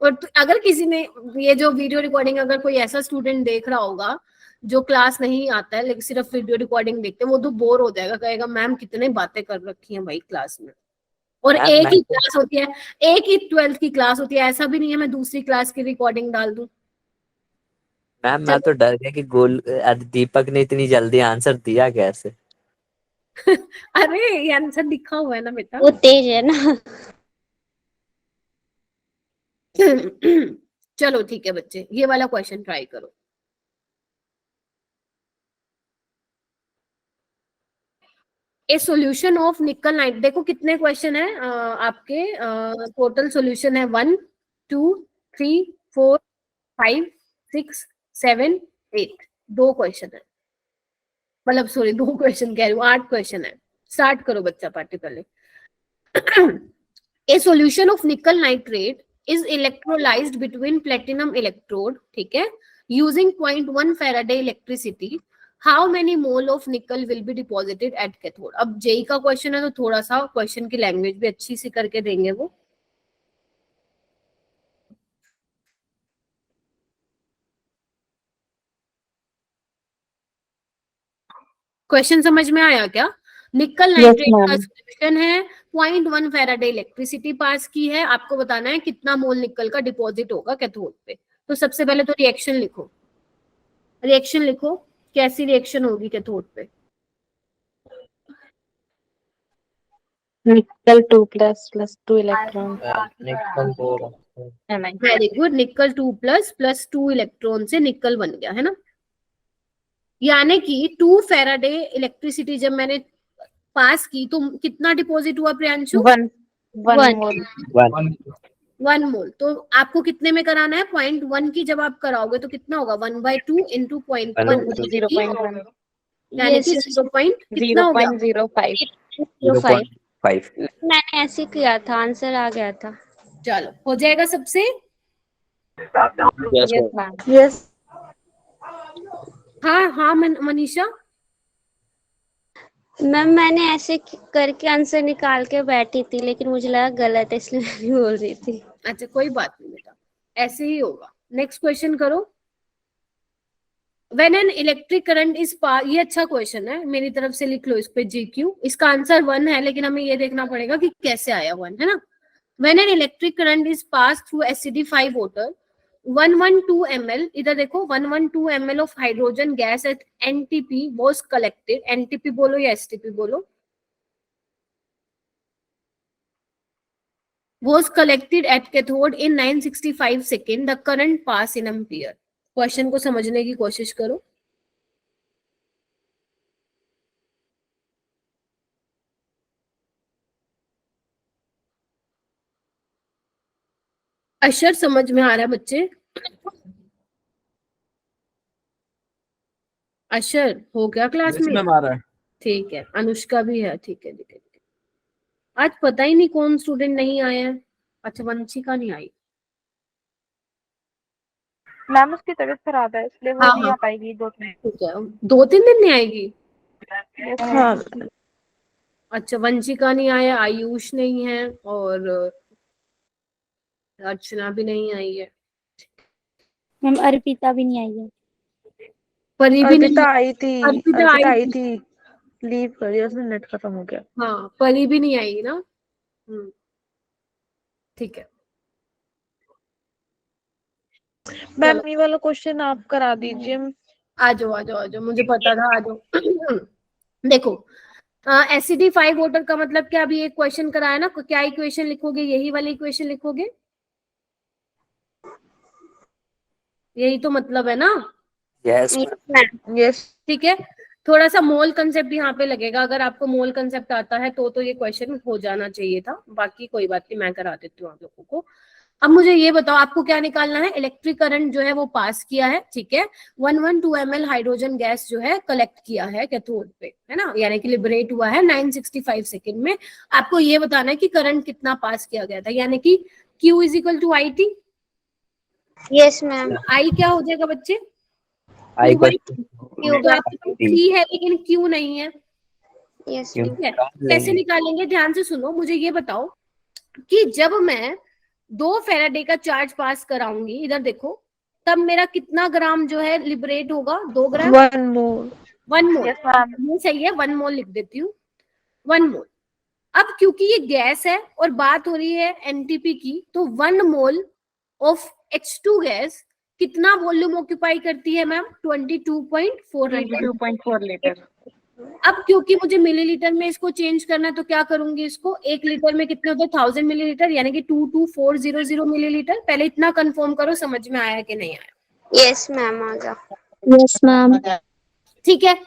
और अगर किसी ने ये जो वीडियो रिकॉर्डिंग, अगर कोई ऐसा स्टूडेंट देख रहा होगा जो क्लास नहीं आता है लेकिन सिर्फ वीडियो रिकॉर्डिंग देखते हैं, वो तो बोर हो जाएगा, कहेगा मैम कितने बातें कर रखी हैं भाई क्लास में। और एक ही क्लास होती है, एक ही 12th की क्लास होती है, ऐसा भी नहीं है मैं दूसरी क्लास की रिकॉर्डिंग डाल दूं। मैम मैं तो डर गया कि दीपक ने इतनी जल्दी आंसर दिया कैसे। अरे ये आंसर लिखा हुआ है ना बेटा। वो तेज है ना। चलो ठीक है बच्चे, ये वाला क्वेश्चन ट्राई करो। ए सोल्यूशन ऑफ निकल नाइट, देखो कितने क्वेश्चन है आपके, टोटल सोल्यूशन है 1 2 3 4 5 6 7 8, 2 क्वेश्चन है, मतलब सॉरी 2 क्वेश्चन कह रही हूँ, 8 क्वेश्चन है। स्टार्ट करो बच्चा पार्टी पहले। ए सोल्यूशन ऑफ निकल nitrate is electrolysed between platinum electrode, ठीक है, using 0.1 Faraday electricity, how many mole of निकल will be deposited at cathode. अब जेई का क्वेश्चन है तो थोड़ा सा क्वेश्चन की लैंग्वेज भी अच्छी सी करके देंगे वो। क्वेश्चन समझ में आया क्या? निकल नाइट्रेट का सोल्यूशन है, 0.1 फैराडे इलेक्ट्रिसिटी पास की है, आपको बताना है कितना मोल निकल का डिपॉजिट होगा कैथोड पे। तो सबसे पहले तो रिएक्शन लिखो, कैसी रिएक्शन होगी कैथोड पे? निकल 2 प्लस 2 इलेक्ट्रॉन। निकल 2। वेरी गुड, निकल 2 प्लस 2 इलेक्ट्रॉन से निकल बन गया है ना। यानी कि 2 फैराडे इलेक्ट्रिसिटी जब मैंने पास की तो कितना डिपॉजिट हुआ प्रियांशु? 1 मोल। तो आपको कितने में कराना है? 0.1 की जब आप कराओगे तो कितना होगा? 1/2 × 0.1, यानी कि 0.05। मैंने ऐसे किया था, आंसर आ गया था। चलो हो जाएगा सबसे। यस हाँ मनीषा। मैम मैंने ऐसे करके आंसर निकाल के बैठी थी, लेकिन मुझे लगा गलत है इसलिए मैं नहीं बोल रही थी। अच्छा कोई बात नहीं बेटा, ऐसे ही होगा। नेक्स्ट क्वेश्चन करो। When an electric current is passed, ये अच्छा क्वेश्चन है, मेरी तरफ से लिख लो इस पे GQ। इसका आंसर 1 है, लेकिन हमें ये देखना पड़ेगा कि कैसे आया 1, है ना। When an electric current is passed through acidified water, 112 ml, इधर देखो 112 ml of hydrogen gas at NTP was collected। NTP बोलो या STP बोलो? Was collected at cathode in 965 seconds, the current pass in ampere। Question को समझने की कोशिश करो। अशर समझ में आ रहा है बच्चे? अशर हो गया क्लास में? ठीक है, अनुष्का भी है, ठीक है। आज पता ही नहीं कौन स्टूडेंट नहीं आया है। अच्छा वंशिका नहीं आई। मैम उसकी तबीयत खराब है इसलिए वो हाँ, नहीं हाँ। आ पाएगी 2 दिन। ठीक है, 2-3 दिन नहीं आएगी। हाँ अच्छा, वंशिका नहीं आया, आयुष नहीं है, और अर्चना भी नहीं आई है, मैम अर्पिता भी नहीं आई है। परी भी नहीं। अर्पिता आई थी, अर्पिता अर्पिता आई आई थी, लीव कर दिया उसने, नेट खत्म हो गया। हाँ, परी भी नहीं आई ना। ठीक है। मैम ये वाला क्वेश्चन आप करा दीजिए। आ जाओ, मुझे पता था, आ जाओ। देखो, SCD5 वोटर का मतलब क्या, अभी एक क्वेश्चन कराया ना, क्या इक्वेशन लिखोगे, यही वाली इक्वेशन लिखोगे, यही तो मतलब है ना। यस यस ठीक है, थोड़ा सा मोल कंसेप्ट भी यहाँ पे लगेगा, अगर आपको मोल कंसेप्ट आता है तो ये क्वेश्चन हो जाना चाहिए था, बाकी कोई बात नहीं, मैं करा देती हूँ आप लोगों को। अब मुझे ये बताओ, आपको क्या निकालना है, इलेक्ट्रिक करंट जो है वो पास किया है, ठीक है, 112 ml हाइड्रोजन गैस जो है कलेक्ट किया है कैथोड पे, है ना, यानी कि लिबरेट हुआ है 965 सेकेंड में। आपको ये बताना है कि करंट कितना पास किया गया था, यानी कि Q is equal to IT। Yes ma'am. I क्या हो जाएगा बच्चे, आई तो आपके पास T है लेकिन Q नहीं है, यस ठीक है, कैसे निकालेंगे, ध्यान से सुनो, मुझे ये बताओ कि जब मैं 2 फेराडे का चार्ज पास कराऊंगी, इधर देखो, तब मेरा कितना ग्राम जो है लिबरेट होगा, 2 ग्राम, 1 मोल। 1 मोल। Yes ma'am. ये सही है, 1 मोल लिख देती हूँ, 1 मोल। अब क्योंकि ये गैस है और बात हो रही है NTP की, तो 1 मोल ऑफ H2 गैस कितना वॉल्यूम ऑक्यूपाई करती है मैम, 22.4 लीटर। 22.4 लीटर। अब क्योंकि मुझे मिलीलीटर में इसको चेंज करना है, तो क्या करूंगी, इसको 1 लीटर में कितने होते हैं, 1000 मिलीलीटर, यानी कि 22400 मिलीलीटर। पहले इतना कंफर्म करो, समझ में आया कि नहीं आया। यस मैम आ गया। Yes ma'am. ठीक है,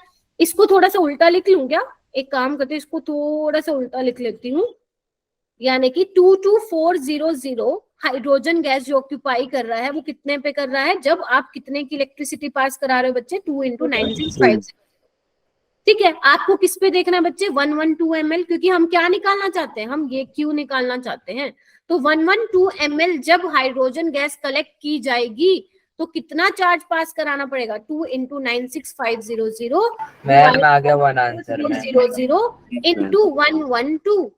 इसको थोड़ा सा उल्टा लिख लूं क्या, एक काम करते हैं, इसको थोड़ा सा उल्टा लिख लेती हूँ, यानी कि 22400 हाइड्रोजन गैस जो ऑक्यूपाई कर रहा है वो कितने पे कर रहा है, जब आप कितने की इलेक्ट्रिसिटी पास करा रहे हो बच्चे, 2 × 965। ठीक है, आपको किस पे देखना है बच्चे, 112 ml, क्योंकि हम क्या निकालना चाहते हैं, हम ये Q निकालना चाहते हैं। तो 112 ml जब हाइड्रोजन गैस कलेक्ट की जाएगी तो कितना चार्ज पास कराना पड़ेगा, 2 × 96500 मैम आ गया वन आंसर। 0 × 112,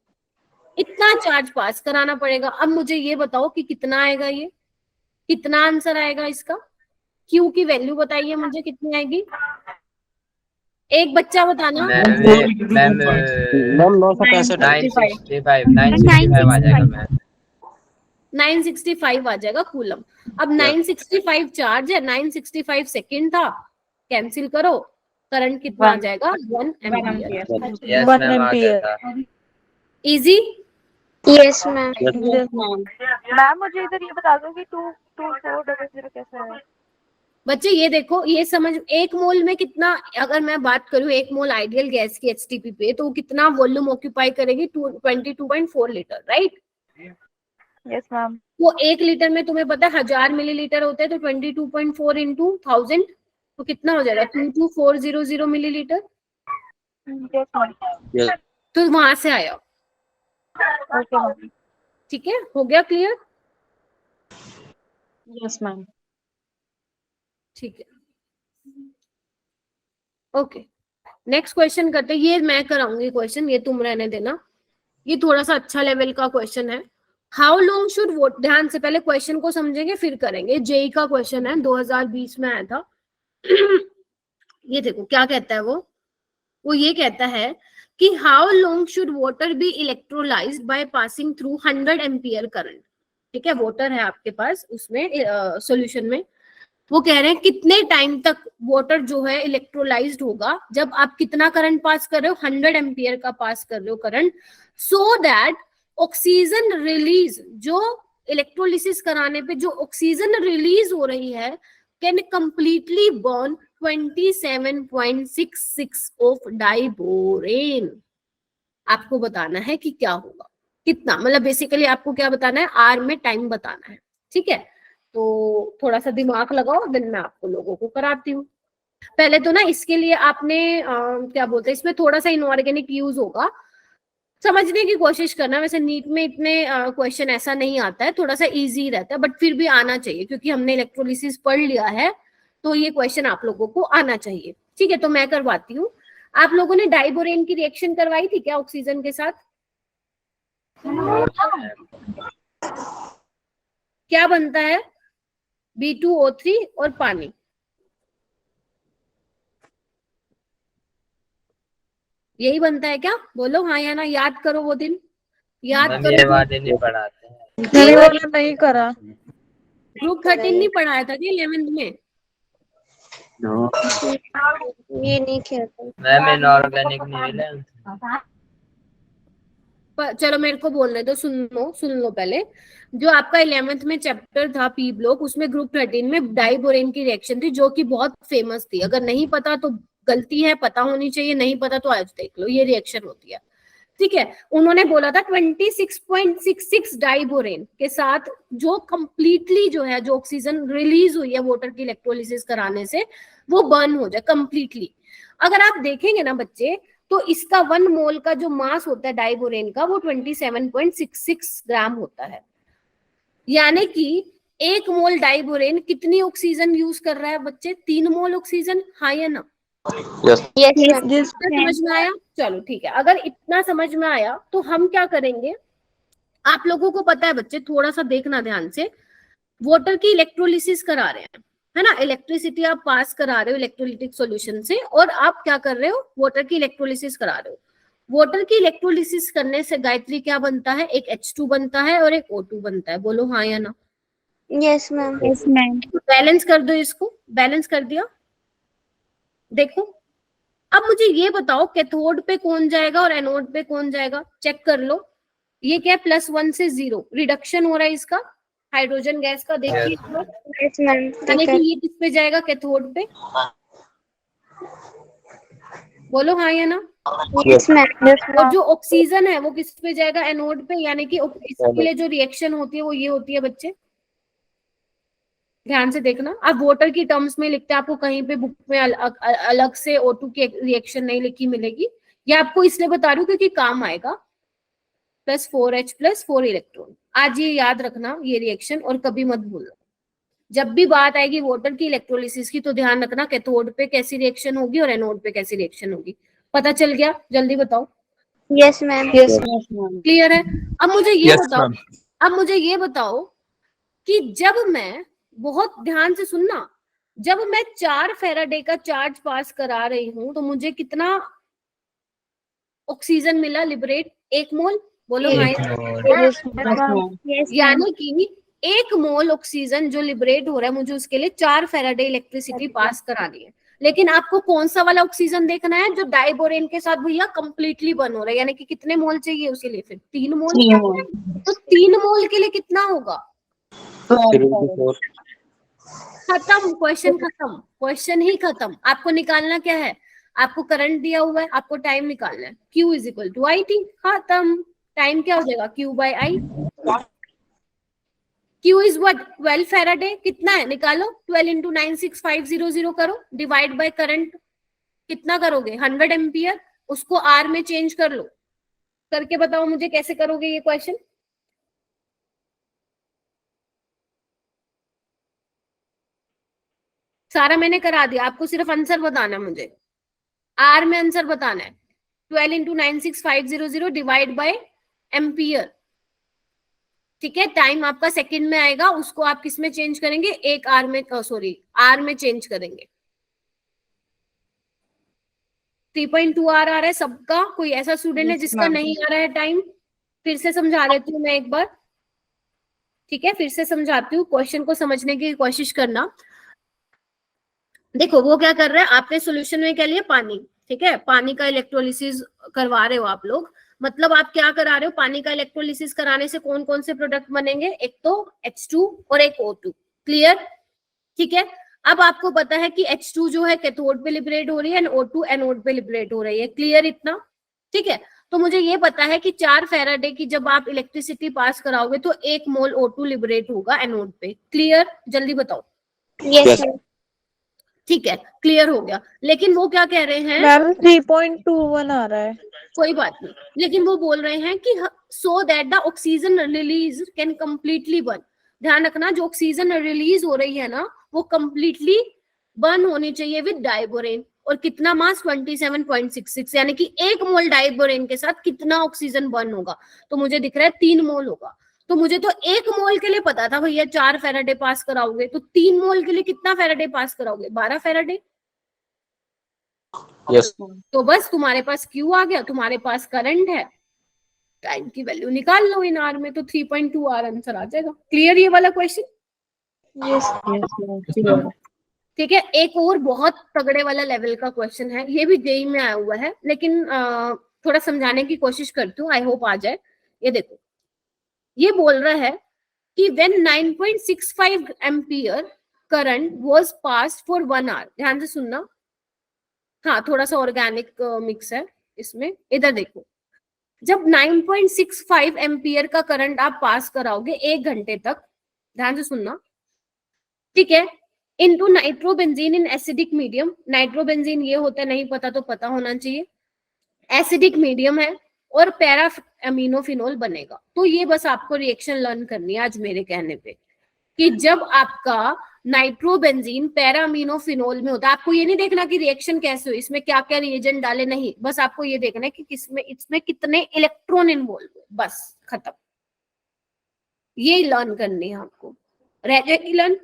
इतना चार्ज पास कराना पड़ेगा। अब मुझे ये बताओ कि कितना आएगा, ये कितना आंसर आएगा इसका, Q की वैल्यू बताइए मुझे कितनी आएगी, एक बच्चा बताना। मैम 965। 965 आ जाएगा मैम। 965 आ जाएगा कूलम। अब 965 चार्ज है, 965 सेकंड था, कैंसिल करो, करंट कितना आ जाएगा, 1 एम्पियर। यस 1 मैम आ गया था। इजी। Yes ma'am. मैम मुझे इधर ये बता दो कि 22400 कैसा है। बच्चे ये देखो, ये समझ, 1 मोल में कितना, अगर मैं बात करूं 1 मोल आइडियल गैस की HTP पे, तो कितना वॉल्यूम ऑक्यूपाई करेगी, 22.4 लीटर, राइट। Yes ma'am. वो 1 लीटर में तुम्हें पता है 1000 मिलीलीटर होते हैं, तो 22.4 × 1000 तो कितना हो जाएगा, 22400 मिलीलीटर। Yes ma'am. तो वहां से आया, ओके मैम। ठीक है, हो गया क्लियर। Yes ma'am. ठीक है, ओके, नेक्स्ट क्वेश्चन करते हैं। ये मैं कराऊंगी क्वेश्चन, ये तुम रहने देना, ये थोड़ा सा अच्छा लेवल का क्वेश्चन है। हाउ लॉन्ग शुड वोट, ध्यान से पहले क्वेश्चन को समझेंगे फिर करेंगे। जेई का क्वेश्चन है, 2020 में आया था। ये देखो क्या कहता है वो ये कहता है कि how long should water be electrolysed by passing through 100 ampere current. ठीक है, वाटर है आपके पास उसमें सॉल्यूशन में, वो कह रहे हैं कितने टाइम तक वाटर जो है इलेक्ट्रोलाइज्ड होगा, जब आप कितना करंट पास कर रहे हो, 100 एम्पियर का पास कर रहे हो current, so that oxygen release, जो इलेक्ट्रोलिसिस कराने पे जो ऑक्सीजन रिलीज हो रही है, can completely burn 27.66 of diborane. आपको बताना है कि क्या होगा, कितना, मतलब बेसिकली आपको क्या बताना है, आर में टाइम बताना है। ठीक है, तो थोड़ा सा दिमाग लगाओ, दिन में आपको लोगों को कराती हूँ। पहले तो ना इसके लिए आपने क्या बोलते हैं, इसमें थोड़ा सा इनऑर्गेनिक यूज होगा। समझने की कोशिश करना। वैसे नीट में इतने क्वेश्चन ऐसा नहीं आता है, थोड़ा सा इजी रहता है, बट फिर भी आना चाहिए क्योंकि हमने इलेक्ट्रोलिसिस पढ़ लिया है, तो ये क्वेश्चन आप लोगों को आना चाहिए। ठीक है, तो मैं करवाती हूँ। आप लोगों ने डाइबोरेन की रिएक्शन करवाई थी क्या ऑक्सीजन के साथ? क्या बनता है? B2O3 और पानी। यही बनता है क्या? बोलो हाँ या ना। याद करो वो दिन, याद मैम ये करो। वाले नहीं पढ़ाते हैं। मैंने वाला नहीं करा। ग्रुप 13 नहीं पढ़ाया था जी 11th में? ये नहीं खेलता। मैम इनऑर्गेनिक नहीं मिले। चलो मेरे को बोलने दो, सुन लो पहले। जो आपका 11th में चैप्टर था पी ब्लॉक, उसमें ग्रुप 13 में डाइबोरेन की रिएक्शन थी जो कि बहुत फेमस थी। अगर नहीं पता तो गलती है, पता होनी चाहिए, नहीं पता तो आज देख लो, ये रिएक्शन होती है। ठीक है, उन्होंने बोला था 26.66 डाइबोरेन के साथ जो कंप्लीटली जो है, जो ऑक्सीजन रिलीज हुई है वाटर की इलेक्ट्रोलिसिस कराने से, वो बर्न हो जाए कंप्लीटली। अगर आप देखेंगे ना बच्चे, तो इसका 1 मोल का जो मास होता है डाइबोरेन का, वो 27.66 ग्राम होता है। यानी कि 1 मोल डाइबोरेन कितनी ऑक्सीजन यूज कर रहा है बच्चे? 3 मोल ऑक्सीजन। हाँ या ना? Yes ma'am. समझ में आया? चलो ठीक है, अगर इतना समझ में आया तो हम क्या करेंगे, आप लोगों को पता है बच्चे, थोड़ा सा देखना ध्यान से। वाटर की इलेक्ट्रोलिसिस करा रहे हैं, है ना, इलेक्ट्रिसिटी आप पास करा रहे हो इलेक्ट्रोलिटिक सॉल्यूशन से, और आप क्या कर रहे हो, वाटर की इलेक्ट्रोलिसिस करा रहे हो। वाटर की इलेक्ट्रोलिसिस करने से गायत्री क्या बनता है? एक H2 बनता है और एक O2 बनता है। बोलो हाँ या ना? Yes ma'am. Yes ma'am. Balance कर दो इसको। बैलेंस कर दिया? देखो, अब मुझे ये बताओ, कैथोड पे कौन जाएगा और एनोड पे कौन जाएगा? चेक कर लो। ये क्या है? +1 से 0 रिडक्शन हो रहा है इसका, हाइड्रोजन गैस का। देखिए यस मैम। यानी कि ये किस पे जाएगा? कैथोड पे। बोलो हाँ या ना? Yes ma'am. और जो ऑक्सीजन है वो किस पे जाएगा? एनोड पे। यानी कि इसके लिए जो रिएक्शन होती है वो ये होती है बच्चे, ध्यान से देखना। आप वाटर की टर्म्स में लिखते हैं, आपको कहीं पे बुक में अलग से O2 की रिएक्शन नहीं लिखी मिलेगी। ये आपको इसलिए बता रही हूँ क्योंकि काम आएगा। +4H +4 electron. आज ये याद रखना ये रिएक्शन, और कभी मत भूलना। जब भी बात आएगी वाटर की इलेक्ट्रोलिसिस की, तो ध्यान रखना कैथोड पे कैसी रिएक्शन होगी और एनोड पे कैसी रिएक्शन होगी। पता चल गया? जल्दी बताओ। Yes ma'am. क्लियर है? अब मुझे ये बताओ, अब मुझे ये बताओ कि जब मैं, बहुत ध्यान से सुनना, जब मैं 4 फैराडे का चार्ज पास करा रही हूं तो मुझे कितना ऑक्सीजन मिला लिबरेट? 1 मोल। बोलो हाँ। यानी कि 1 मोल ऑक्सीजन जो लिबरेट हो रहा है, मुझे उसके लिए 4 फैराडे इलेक्ट्रिसिटी पास करानी है। लेकिन आपको कौन सा वाला ऑक्सीजन देखना है? जो डाइबोरेन के साथ भैया कंप्लीटली बर्न हो रहा है। यानी कि कितने मोल चाहिए उसके लिए? फिर 3 मोल। तो 3 मोल के लिए कितना होगा? खत्म, क्वेश्चन खत्म, क्वेश्चन ही खत्म। आपको निकालना क्या है? आपको करंट दिया हुआ है, आपको टाइम निकालना है। Q = IT। खत्म। टाइम क्या हो जाएगा? Q/I। Q is what? 12 Faraday. कितना है? निकालो। 12 × 96500 करो, डिवाइड बाय करंट। कितना करोगे? 100 एम्पियर। उसको R में चेंज कर लो। करके बताओ मुझे कैसे करोगे ये क्वेश्चन। सारा मैंने करा दिया, आपको सिर्फ आंसर बताना है। मुझे R में आंसर बताना है। 12 × 96500 डिवाइड बाय एम्पियर। ठीक है, टाइम आपका सेकंड में आएगा, उसको आप किस में चेंज करेंगे? एक R में, सॉरी R में चेंज करेंगे। 3.2 R आ रहा है सबका? कोई ऐसा स्टूडेंट है जिसका नहीं आ रहा है टाइम? फिर से समझा देती हूँ मैं एक बार। ठीक है, फिर से समझाती हूँ, क्वेश्चन को समझने की कोशिश करना। देखो वो क्या कर रहा है, आपने सॉल्यूशन में क्या लिया? पानी। ठीक है, पानी का इलेक्ट्रोलिसिस करवा रहे हो आप लोग। मतलब आप क्या करा रहे हो? पानी का इलेक्ट्रोलिसिस कराने से कौन कौन से प्रोडक्ट बनेंगे? एक तो H2 और एक O2। क्लियर? ठीक है, अब आपको पता है कि H2 जो है कैथोड पे लिबरेट हो रही है, O2 एनोड पे लिबरेट हो रही है। क्लियर इतना? ठीक है, तो मुझे ये पता है कि 4 फैराडे की जब आप इलेक्ट्रिसिटी पास कराओगे तो 1 मोल O2 लिबरेट होगा एनोड पे। क्लियर? जल्दी बताओ। यस। ठीक है, क्लियर हो गया। लेकिन वो क्या कह रहे हैं, मैम 3.21 आ रहा है। कोई बात नहीं, लेकिन वो बोल रहे हैं कि so that the oxygen release can completely burn. ध्यान रखना, जो ऑक्सीजन रिलीज हो रही है ना, वो कंप्लीटली बर्न होनी चाहिए विद डाइबोरेन। और कितना मास, 27.66, यानी कि 1 मोल डाइबोरेन के साथ कितना ऑक्सीजन बर्न होगा? तो मुझे दिख रहा है 3 मोल होगा। तो मुझे तो 1 मोल के लिए पता था भैया 4 फेराडे पास कराओगे, तो 3 मोल के लिए कितना फेराडे पास कराओगे? 12 फेराडे। यस तो बस तुम्हारे पास क्यू आ गया, तुम्हारे पास करंट है, टाइम की वैल्यू निकाल लो इन आर में, तो 3.2 आर आंसर आ जाएगा। क्लियर ये वाला क्वेश्चन? ठीक है, एक और बहुत तगड़े वाला लेवल का क्वेश्चन है, ये भी जेई में आया हुआ है, लेकिन थोड़ा समझाने की कोशिश करती हूँ, आई होप आ जाए। ये देखो, ये बोल रहा है कि when 9.65 ampere current was passed for 1 hour, ध्यान से सुनना, हाँ थोड़ा सा ऑर्गेनिक मिक्स है इसमें, इधर देखो, जब 9.65 एम्पियर का करंट आप पास कराओगे 1 घंटे तक, ध्यान से सुनना, ठीक है, into nitrobenzene in acidic medium. Nitrobenzene ये होता है, नहीं पता तो पता होना चाहिए, एसिडिक मीडियम है, और पैरा अमीनोफिनोल बनेगा। तो ये बस आपको रिएक्शन लर्न करनी है आज मेरे कहने पे, कि जब आपका नाइट्रोबेंजीन पैरा अमीनोफिनोल में होता है, आपको ये नहीं देखना कि रिएक्शन कैसे हुई, इसमें क्या क्या रिएजेंट डाले, नहीं, बस आपको ये देखना है कि किसमें, इसमें कितने इलेक्ट्रॉन इन्वॉल्व हुए, बस खत्म। ये लर्न करनी है आपको, रह जाएगी लर्न।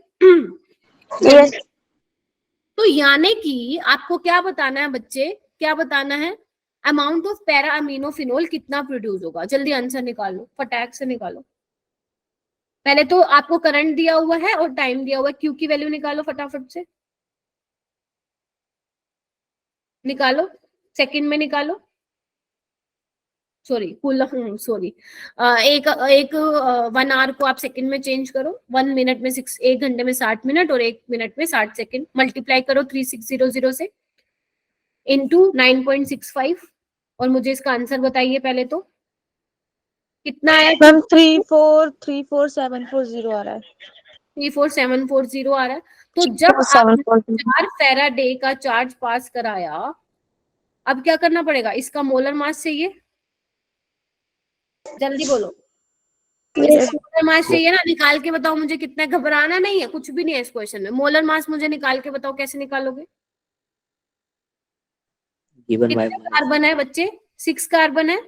तो यानी कि आपको क्या बताना है बच्चे, क्या बताना है? अमाउंट ऑफ पैरा अमीनोफिनोल कितना प्रोड्यूस होगा, जल्दी आंसर निकालो, फटाक से निकालो। पहले तो आपको करंट दिया हुआ है और टाइम दिया हुआ है, क्यू की वैल्यू निकालो फटाफट से, निकालो, सेकंड में निकालो, सॉरी कूलम, सॉरी, एक 1 आवर को आप सेकंड में चेंज करो, 1 मिनट में 6, 1 घंटे में 60 मिनट और 1 मिनट में 60 सेकंड, मल्टीप्लाई करो 3600 से इनटू 9.65, और मुझे इसका आंसर बताइए पहले तो कितना है। मैम 343740 आ रहा है। 34740 आ रहा है। तो जब आपने 4 फेराडे का चार्ज पास कराया, अब क्या करना पड़ेगा? इसका मोलर मास चाहिए, जल्दी बोलो, मोलर मास चाहिए ना, निकाल के बताओ मुझे कितना है। घबराना नहीं है, कुछ भी नहीं है इस क्वेश्चन में। मोलर मास मुझे निकाल के बताओ, कैसे निकालोगे? कितने कार्बन है बच्चे? 6 कार्बन है,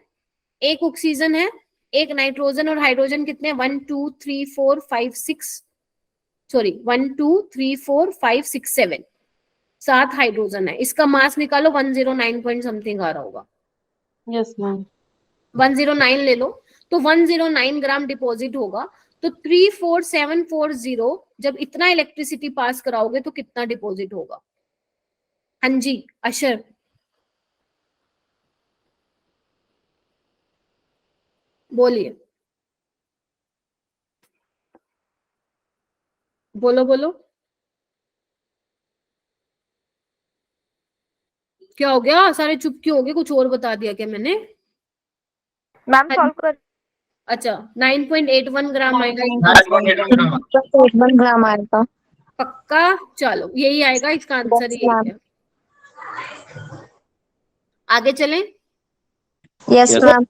1 ऑक्सीजन है, 1 नाइट्रोजन, और हाइड्रोजन कितने? 1 2 3 4 5 6, सॉरी 1 2 3 4 5 6 7, 7 हाइड्रोजन है। इसका मास निकालो, 109 पॉइंट समथिंग आ रहा होगा। Yes ma'am. 109 ले लो, तो 109 ग्राम डिपॉजिट होगा। तो 34740 जब इतना इलेक्ट्रिसिटी पास कराओगे तो कितना डिपॉजिट होगा? हाँ जी अशर, बोलिए, बोलो बोलो, क्या हो गया? सारे चुप क्यों हो गए? कुछ और बता दिया क्या मैंने? मैम सॉल्व कर। अच्छा 9.81 ग्राम आएगा, 1 ग्राम आएगा। पक्का? चलो यही आएगा, इसका आंसर यही है। आगे चलें? Yes Yes. मैम।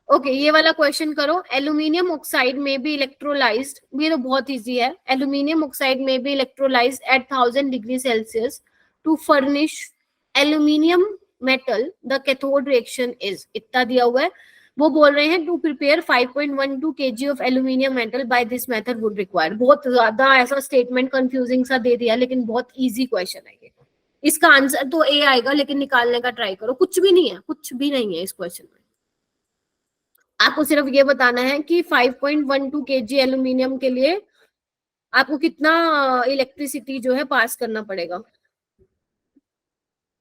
ओके ये वाला क्वेश्चन करो। एल्यूमिनियम ऑक्साइड में बी इलेक्ट्रोलाइज्ड, ये तो बहुत इजी है। एल्यूमिनियम ऑक्साइड में be electrolysed at 1000 degree Celsius to furnish aluminium metal, the cathode reaction is, इतना दिया हुआ है। वो बोल रहे हैं to prepare 5.12 kg of aluminium metal by this method would require. बहुत ज्यादा ऐसा स्टेटमेंट कंफ्यूजिंग सा दे दिया, लेकिन बहुत इजी क्वेश्चन है ये। इसका आंसर तो ए आएगा, लेकिन निकालने का ट्राई करो। कुछ भी नहीं है, कुछ भी नहीं है इस क्वेश्चन में। आपको सिर्फ ये बताना है कि 5.12 kg एल्यूमिनियम के लिए आपको कितना इलेक्ट्रिसिटी जो है पास करना पड़ेगा।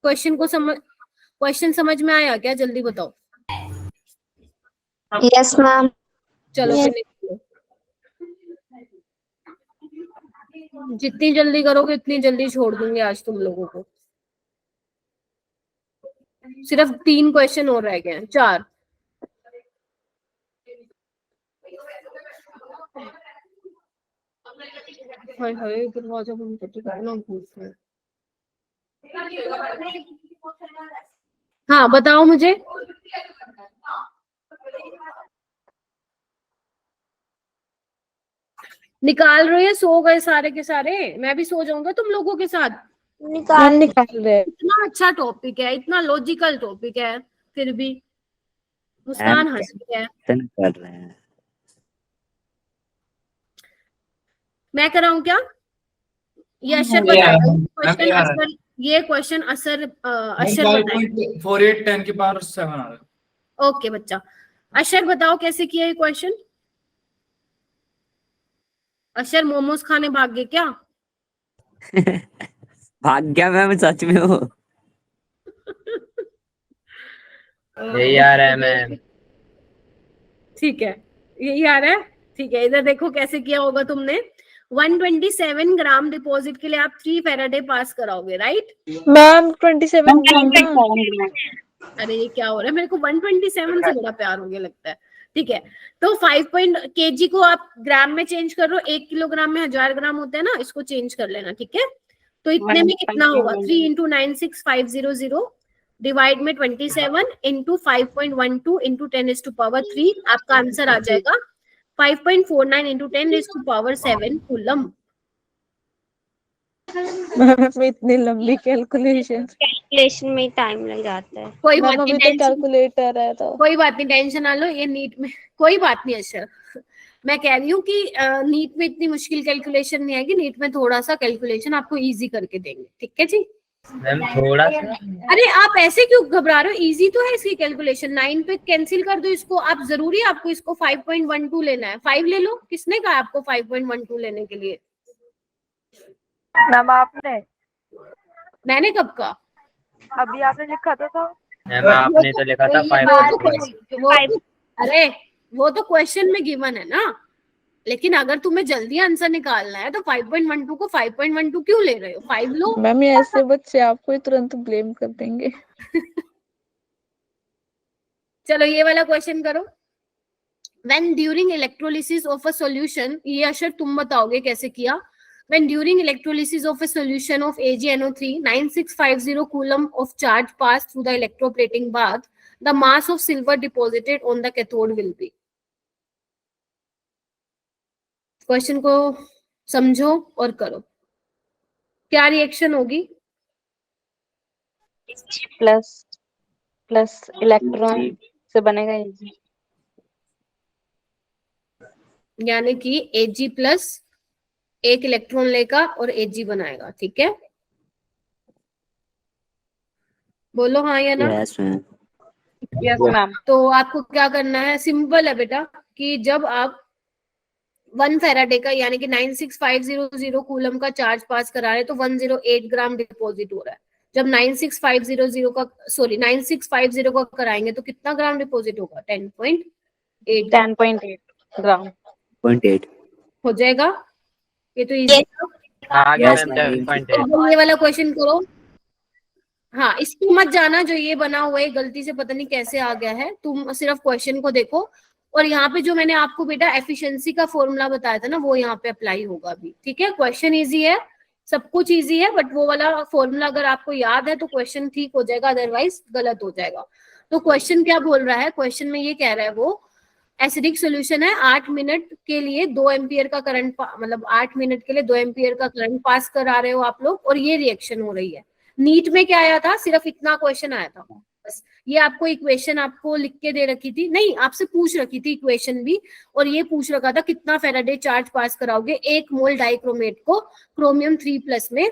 क्वेश्चन समझ में आया क्या? जल्दी बताओ। Yes ma'am. चलो फिर निकलो, जितनी जल्दी करोगे उतनी जल्दी छोड़ दूंगी आज तुम लोगों को। सिर्फ 3 क्वेश्चन और रह गए हैं, 4। हाय हाय दरवाजा बंद करके करना भूल गए। हाँ बताओ मुझे। निकाल रहे हो या सो गए सारे के सारे? मैं भी सो जाऊंगा तुम लोगों के साथ। मैम निकाल रहे हैं। इतना अच्छा टॉपिक है, इतना लॉजिकल टॉपिक है, फिर भी मुस्कान हंस रही है। टेंशन कर रहे हैं। मैं कराऊं क्या? ये अशर ये आ बताएगा। रहा है, ये आ रहा है। ये क्वेश्चन अशर बताएगा। 5.48 10 की पावर 7 आ रहा है। ओके बच्चा, अशर बताओ कैसे किया ये क्वेश्चन। अशर मोमोज खाने भाग गए क्या? भाग गया मैम, सच में हो। यही आ रहा है मैम। ठीक है, यही आ रहा है। ठीक है, इधर देखो कैसे किया होगा तुमने। 127 ग्राम डिपॉजिट के लिए आप 3 फैराडे पास कराओगे, राइट? मैम 27 ग्राम। अरे ये क्या हो रहा है, मेरे को 127 से बड़ा प्यार हो गया लगता है। ठीक है, तो 5 kg को आप ग्राम में चेंज कर लो। 1 किलोग्राम में 1000 ग्राम होता है ना, इसको चेंज कर लेना। ठीक है, तो इतने में कितना होगा? 3 × 96500 डिवाइड में 27 इंटू 5.12 इंटू 10⁻³ आपका आंसर आ जाएगा 5.49 इंटू 10⁻7 कूलम। मैम इतनी लंबी कैलकुलेशन। कैलकुलेशन में टाइम लग जाता है। कोई बात मैम नहीं, अभी तो टेंशन कैलकुलेटर है तो। कोई बात नहीं, टेंशन ना लो। ये नीट में कोई बात नहीं अशर। मैं कह रही हूँ कि नीट में इतनी मुश्किल कैलकुलेशन नहीं आएगी। नीट में थोड़ा सा कैलकुलेशन आपको इजी करके देंगे। ठीक है जी? मैम थोड़ा सा। अरे आप ऐसे क्यों घबरा रहे हो? इजी तो है इसकी कैलकुलेशन। 9 पे कैंसिल कर दो इसको आप। जरूरी है आपको इसको 5.12 लेना है? 5 ले लो। किसने कहा आपको 5.12 लेने के लिए? मैम आपने मैंने कब कहा? अभी आपने लिखा था। मैम आपने तो लिखा था अरे वो तो क्वेश्चन में गिवन है ना। लेकिन अगर तुम्हें जल्दी आंसर निकालना है तो 5.12 को 5.12 क्यों ले रहे हो? 5 लो। मैम ये ऐसे बच्चे आपको ही तुरंत ब्लेम कर देंगे। चलो ये वाला क्वेश्चन करो। When during electrolysis of a solution, ये अशर तुम बताओगे कैसे किया। When during electrolysis of a solution of AgNO3, 9650 coulomb of charge passed through the electroplating bath, the mass of silver deposited on the cathode will be. Question को समझो और करो। क्या रिएक्शन होगी? प्लस इलेक्ट्रॉन से बनेगा Ag। यानी कि Ag प्लस एक इलेक्ट्रॉन लेगा और Ag बनाएगा। ठीक है, बोलो हाँ या ना। Yes ma'am. Yes ma'am. तो आपको क्या करना है? सिंपल है बेटा कि जब आप 1 फैराडे का यानी कि 96500 कूलम का चार्ज पास करा रहे हैं तो 108 ग्राम डिपॉजिट हो रहा है। जब 96500 का 9650 का कराएंगे तो कितना ग्राम डिपॉजिट होगा? 10.8 ग्राम 0.8 हो जाएगा। ये तो इजी था। आगे यस मैम मैम। 10.8। अब ये वाला क्वेश्चन करो। हाँ, इसको मत जाना जो ये बना हुआ है गलती से पता नहीं कैसे आ गया है। तुम सिर्फ क्वेश्चन को देखो और यहाँ पे जो मैंने आपको बेटा एफिशिएंसी का फॉर्मूला बताया था ना वो यहाँ पे अप्लाई होगा अभी। ठीक है, क्वेश्चन इजी है, सब कुछ इजी है, बट वो वाला फॉर्मूला अगर आपको याद है तो क्वेश्चन ठीक हो जाएगा, अदरवाइज गलत हो जाएगा। तो क्वेश्चन क्या बोल रहा है? क्वेश्चन में ये कह रहा है वो एसिडिक सोल्यूशन है, 8 मिनट के लिए 2 एम्पियर का करंट, मतलब 8 मिनट के लिए 2 एम्पियर का करंट पास करा रहे हो आप लोग और ये रिएक्शन हो रही है। नीट में क्या आया था? सिर्फ इतना क्वेश्चन आया था बस। ये आपको इक्वेशन आपको लिख के दे रखी थी, नहीं आपसे पूछ रखी थी इक्वेशन भी, और ये पूछ रखा था कितना फेराडे चार्ज पास कराओगे 1 मोल डाइक्रोमेट को क्रोमियम 3+ में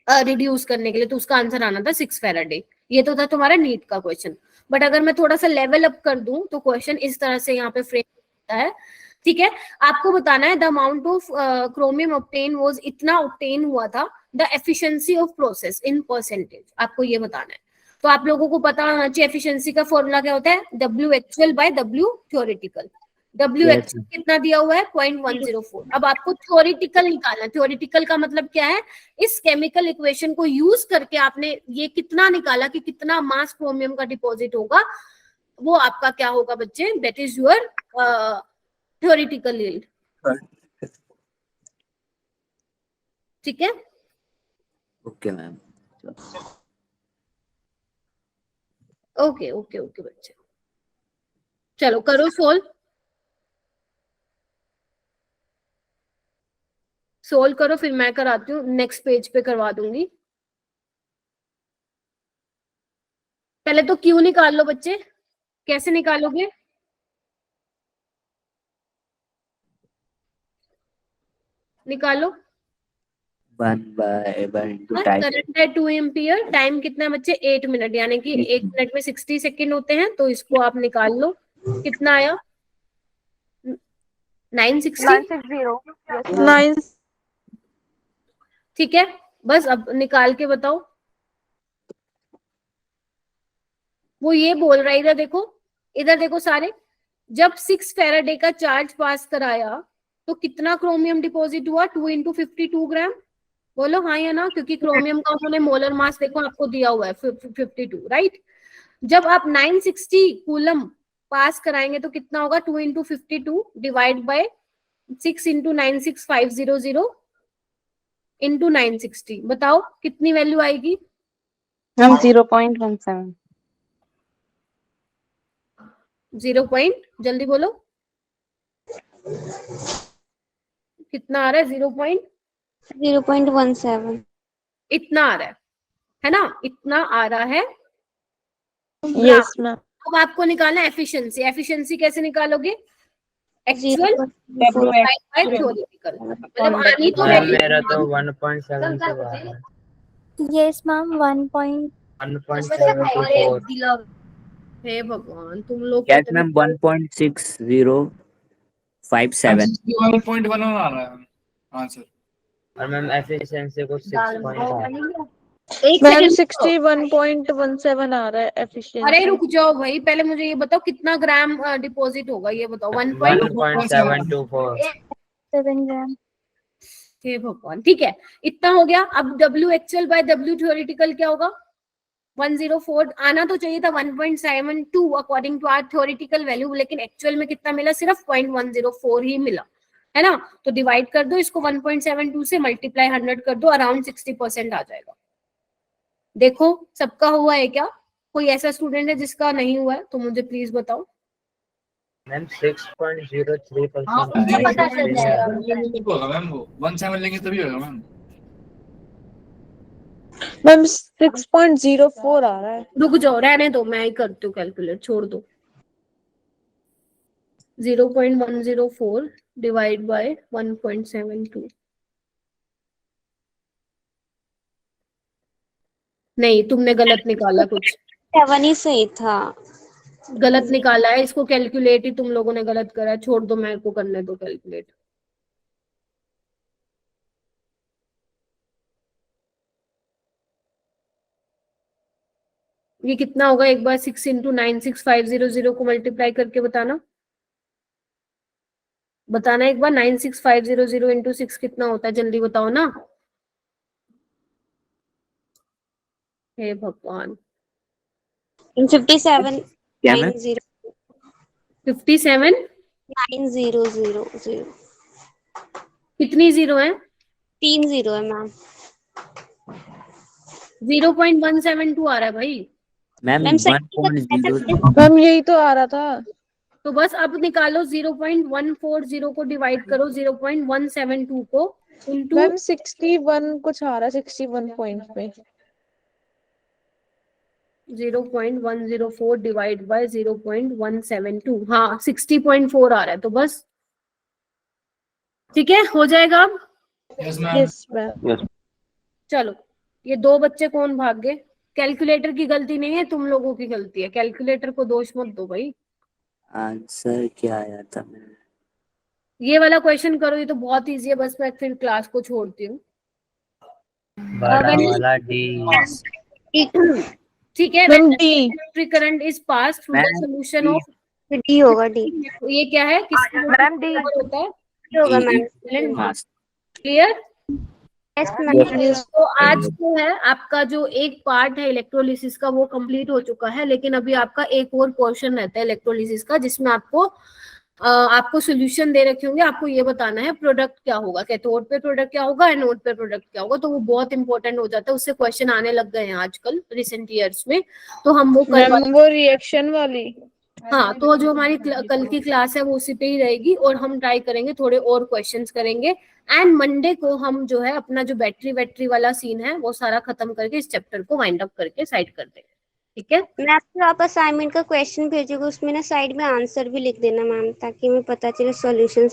रिड्यूस करने के लिए, तो उसका आंसर आना था 6 फेराडे। ये तो था तुम्हारा नीट का क्वेश्चन। बट अगर मैं थोड़ा सा लेवल अप कर दूं तो क्वेश्चन इस तरह से यहाँ पे फ्रेम होता है। ठीक है, आपको बताना है the amount of chromium obtain was, इतना ऑब्टेन हुआ था, the efficiency of process in percentage, आपको ये बताना है। तो आप लोगों को पता होना चाहिए एफिशिएंसी का फॉर्मूला क्या होता है, W actual by W theoretical। W actual कितना दिया हुआ है? 0.104। अब आपको थ्योरेटिकल निकालना है। थ्योरेटिकल का मतलब क्या है? इस केमिकल इक्वेशन को यूज करके आपने ये कितना निकाला कि कितना मास क्रोमियम का डिपॉजिट होगा, वो आपका क्या होगा बच्चे? That is your theoretical yield. ठीक है, okay ma'am. Okay okay okay बच्चे, चलो करो सोल्व करो, फिर मैं कराती हूँ, नेक्स्ट पेज पे करवा दूंगी। पहले तो क्यू निकाल लो बच्चे, कैसे निकालोगे? निकालो। 1/1 into time। करंट है 2 एम्पियर, टाइम कितना है बच्चे? 8 मिनट, यानी कि 1 मिनट में 60 सेकेंड होते हैं, तो इसको आप निकाल लो। कितना आया? 960। 9 ठीक है, बस अब निकाल के बताओ। वो ये बोल रहा है, इधर देखो सारे, जब 6 फैराडे का चार्ज पास कराया तो कितना क्रोमियम डिपॉजिट हुआ? 2 × 52 ग्राम। बोलो हाँ या ना, क्योंकि क्रोमियम का उन्होंने मोलर मास देखो आपको दिया हुआ है 52, राइट। जब आप 960 कूलम पास कराएंगे तो कितना होगा? 2 × 52 डिवाइड बाय 6 × 96500 × 960। बताओ कितनी वैल्यू आएगी? मैम 0.17। 0. जल्दी बोलो कितना आ रहा है? 0.17। इतना आ रहा है ना? इतना आ रहा है। Yes ma'am. अब आपको निकालना है एफिशिएंसी। एफिशिएंसी कैसे निकालोगे? एक्चुअल बाय थ्योरेटिकल, मतलब आनी तो मैम है। मेरा तो 1.72 आ रहा है। Yes ma'am 1.74। हे भगवान, तुम लोग कैट मैम 1.6057। 61.1 आ रहा है आंसर। और मैम एफिशिएंसी को 6.5। एक मैम सेकंड, 61.17 आ रहा है अरे एफिशिएंसी। रुक जाओ भाई, पहले मुझे ये बताओ कितना ग्राम डिपॉजिट होगा, ये बताओ। 1.724। 7 ग्राम। हे भगवान, ठीक है, इतना हो गया। अब W actual by W theoretical क्या होगा? 104 आना तो चाहिए था, 1.72 according to our theoretical value, लेकिन एक्चुअल में कितना मिला? सिर्फ 0.104 ही मिला, है ना। तो डिवाइड कर दो इसको 1.72 से, मल्टीप्लाई 100 कर दो, अराउंड 60% आ जाएगा। देखो सबका हुआ है क्या? कोई ऐसा स्टूडेंट है जिसका नहीं हुआ है तो मुझे प्लीज बताओ। मैम 6.03%। हाँ, 0.17 होगा मैम, वो 17 लेंगे तभी होगा मैम। मैम 6.04 आ रहा है। रुक जाओ, रहने दो, मैं ही करती हूँ कैलकुलेट, छोड़ दो। 0.104 डिवाइड बाय 1.72। नहीं, तुमने गलत निकाला, कुछ 7 ही सही था। गलत निकाला है, इसको कैलकुलेट ही तुम लोगों ने गलत करा है। छोड़ दो, मेरे को करने दो कैलकुलेट। ये कितना होगा? एक बार 6 × 96500 को मल्टीप्लाई करके बताना। एक बार 96500 × 6 कितना होता है? जल्दी बताओ ना। हे भगवान, 57 क्या मैम? 90 57 9000। कितनी जीरो है? 3 0 है मैम। 0.172 आ रहा है भाई। Ma'am ma'am 1.0। मैम यही तो आ रहा था। तो बस अब निकालो, 0.140 को डिवाइड करो 0.172 को इंटू। मैम 61 कुछ आ रहा है, 61 पॉइंट पे। 0.104 डिवाइड बाय 0.172, हाँ 60.4 आ रहा है। तो बस ठीक है, हो जाएगा अब। Yes ma'am. Yes ma'am. चलो, ये दो बच्चे कौन भाग गए? कैलकुलेटर की गलती नहीं है, तुम लोगों की गलती है। कैलकुलेटर को दोष मत दो भाई। आंसर क्या आया था मैम? ये वाला क्वेश्चन करो, ये तो बहुत इजी है। बस मैं फिर क्लास को छोड़ती हूँ। बड़ा वाला डी। ठीक है, ma'am D. Current is pass through the ma'am, solution of. D होगा, डी ये क्या है? किसका मैम डी होता है? होगा मैम। क्लियर? Yes ma'am. तो आज जो है आपका जो एक पार्ट है इलेक्ट्रोलिसिस का, वो कंप्लीट हो चुका है, लेकिन अभी आपका एक और पोर्शन रहता है इलेक्ट्रोलिसिस का, जिसमें आपको आपको सोल्यूशन दे रखे होंगे, आपको ये बताना है प्रोडक्ट क्या होगा, कैथोड पे प्रोडक्ट क्या होगा, एनोड पे प्रोडक्ट क्या होगा। तो वो बहुत इंपॉर्टेंट हो जाता है, उससे क्वेश्चन आने लग गए हैं आजकल रिसेंट ईयर्स में। तो हम वो मैम वो रिएक्शन वाली। हाँ, तो जो हमारी कल की क्लास है वो उसी पे ही रहेगी, और हम ट्राई करेंगे थोड़े और क्वेश्चंस करेंगे। एंड मंडे को हम जो है अपना जो बैटरी वाला सीन है वो सारा खत्म करके इस चैप्टर को वाइंड अप करके साइड कर देंगे, ठीक है। मैं आपको आप असाइनमेंट का क्वेश्चन भेजोगे, उसमें ना साइड में आंसर भी लिख देना मैम, ताकि हमें पता चले सॉल्यूशन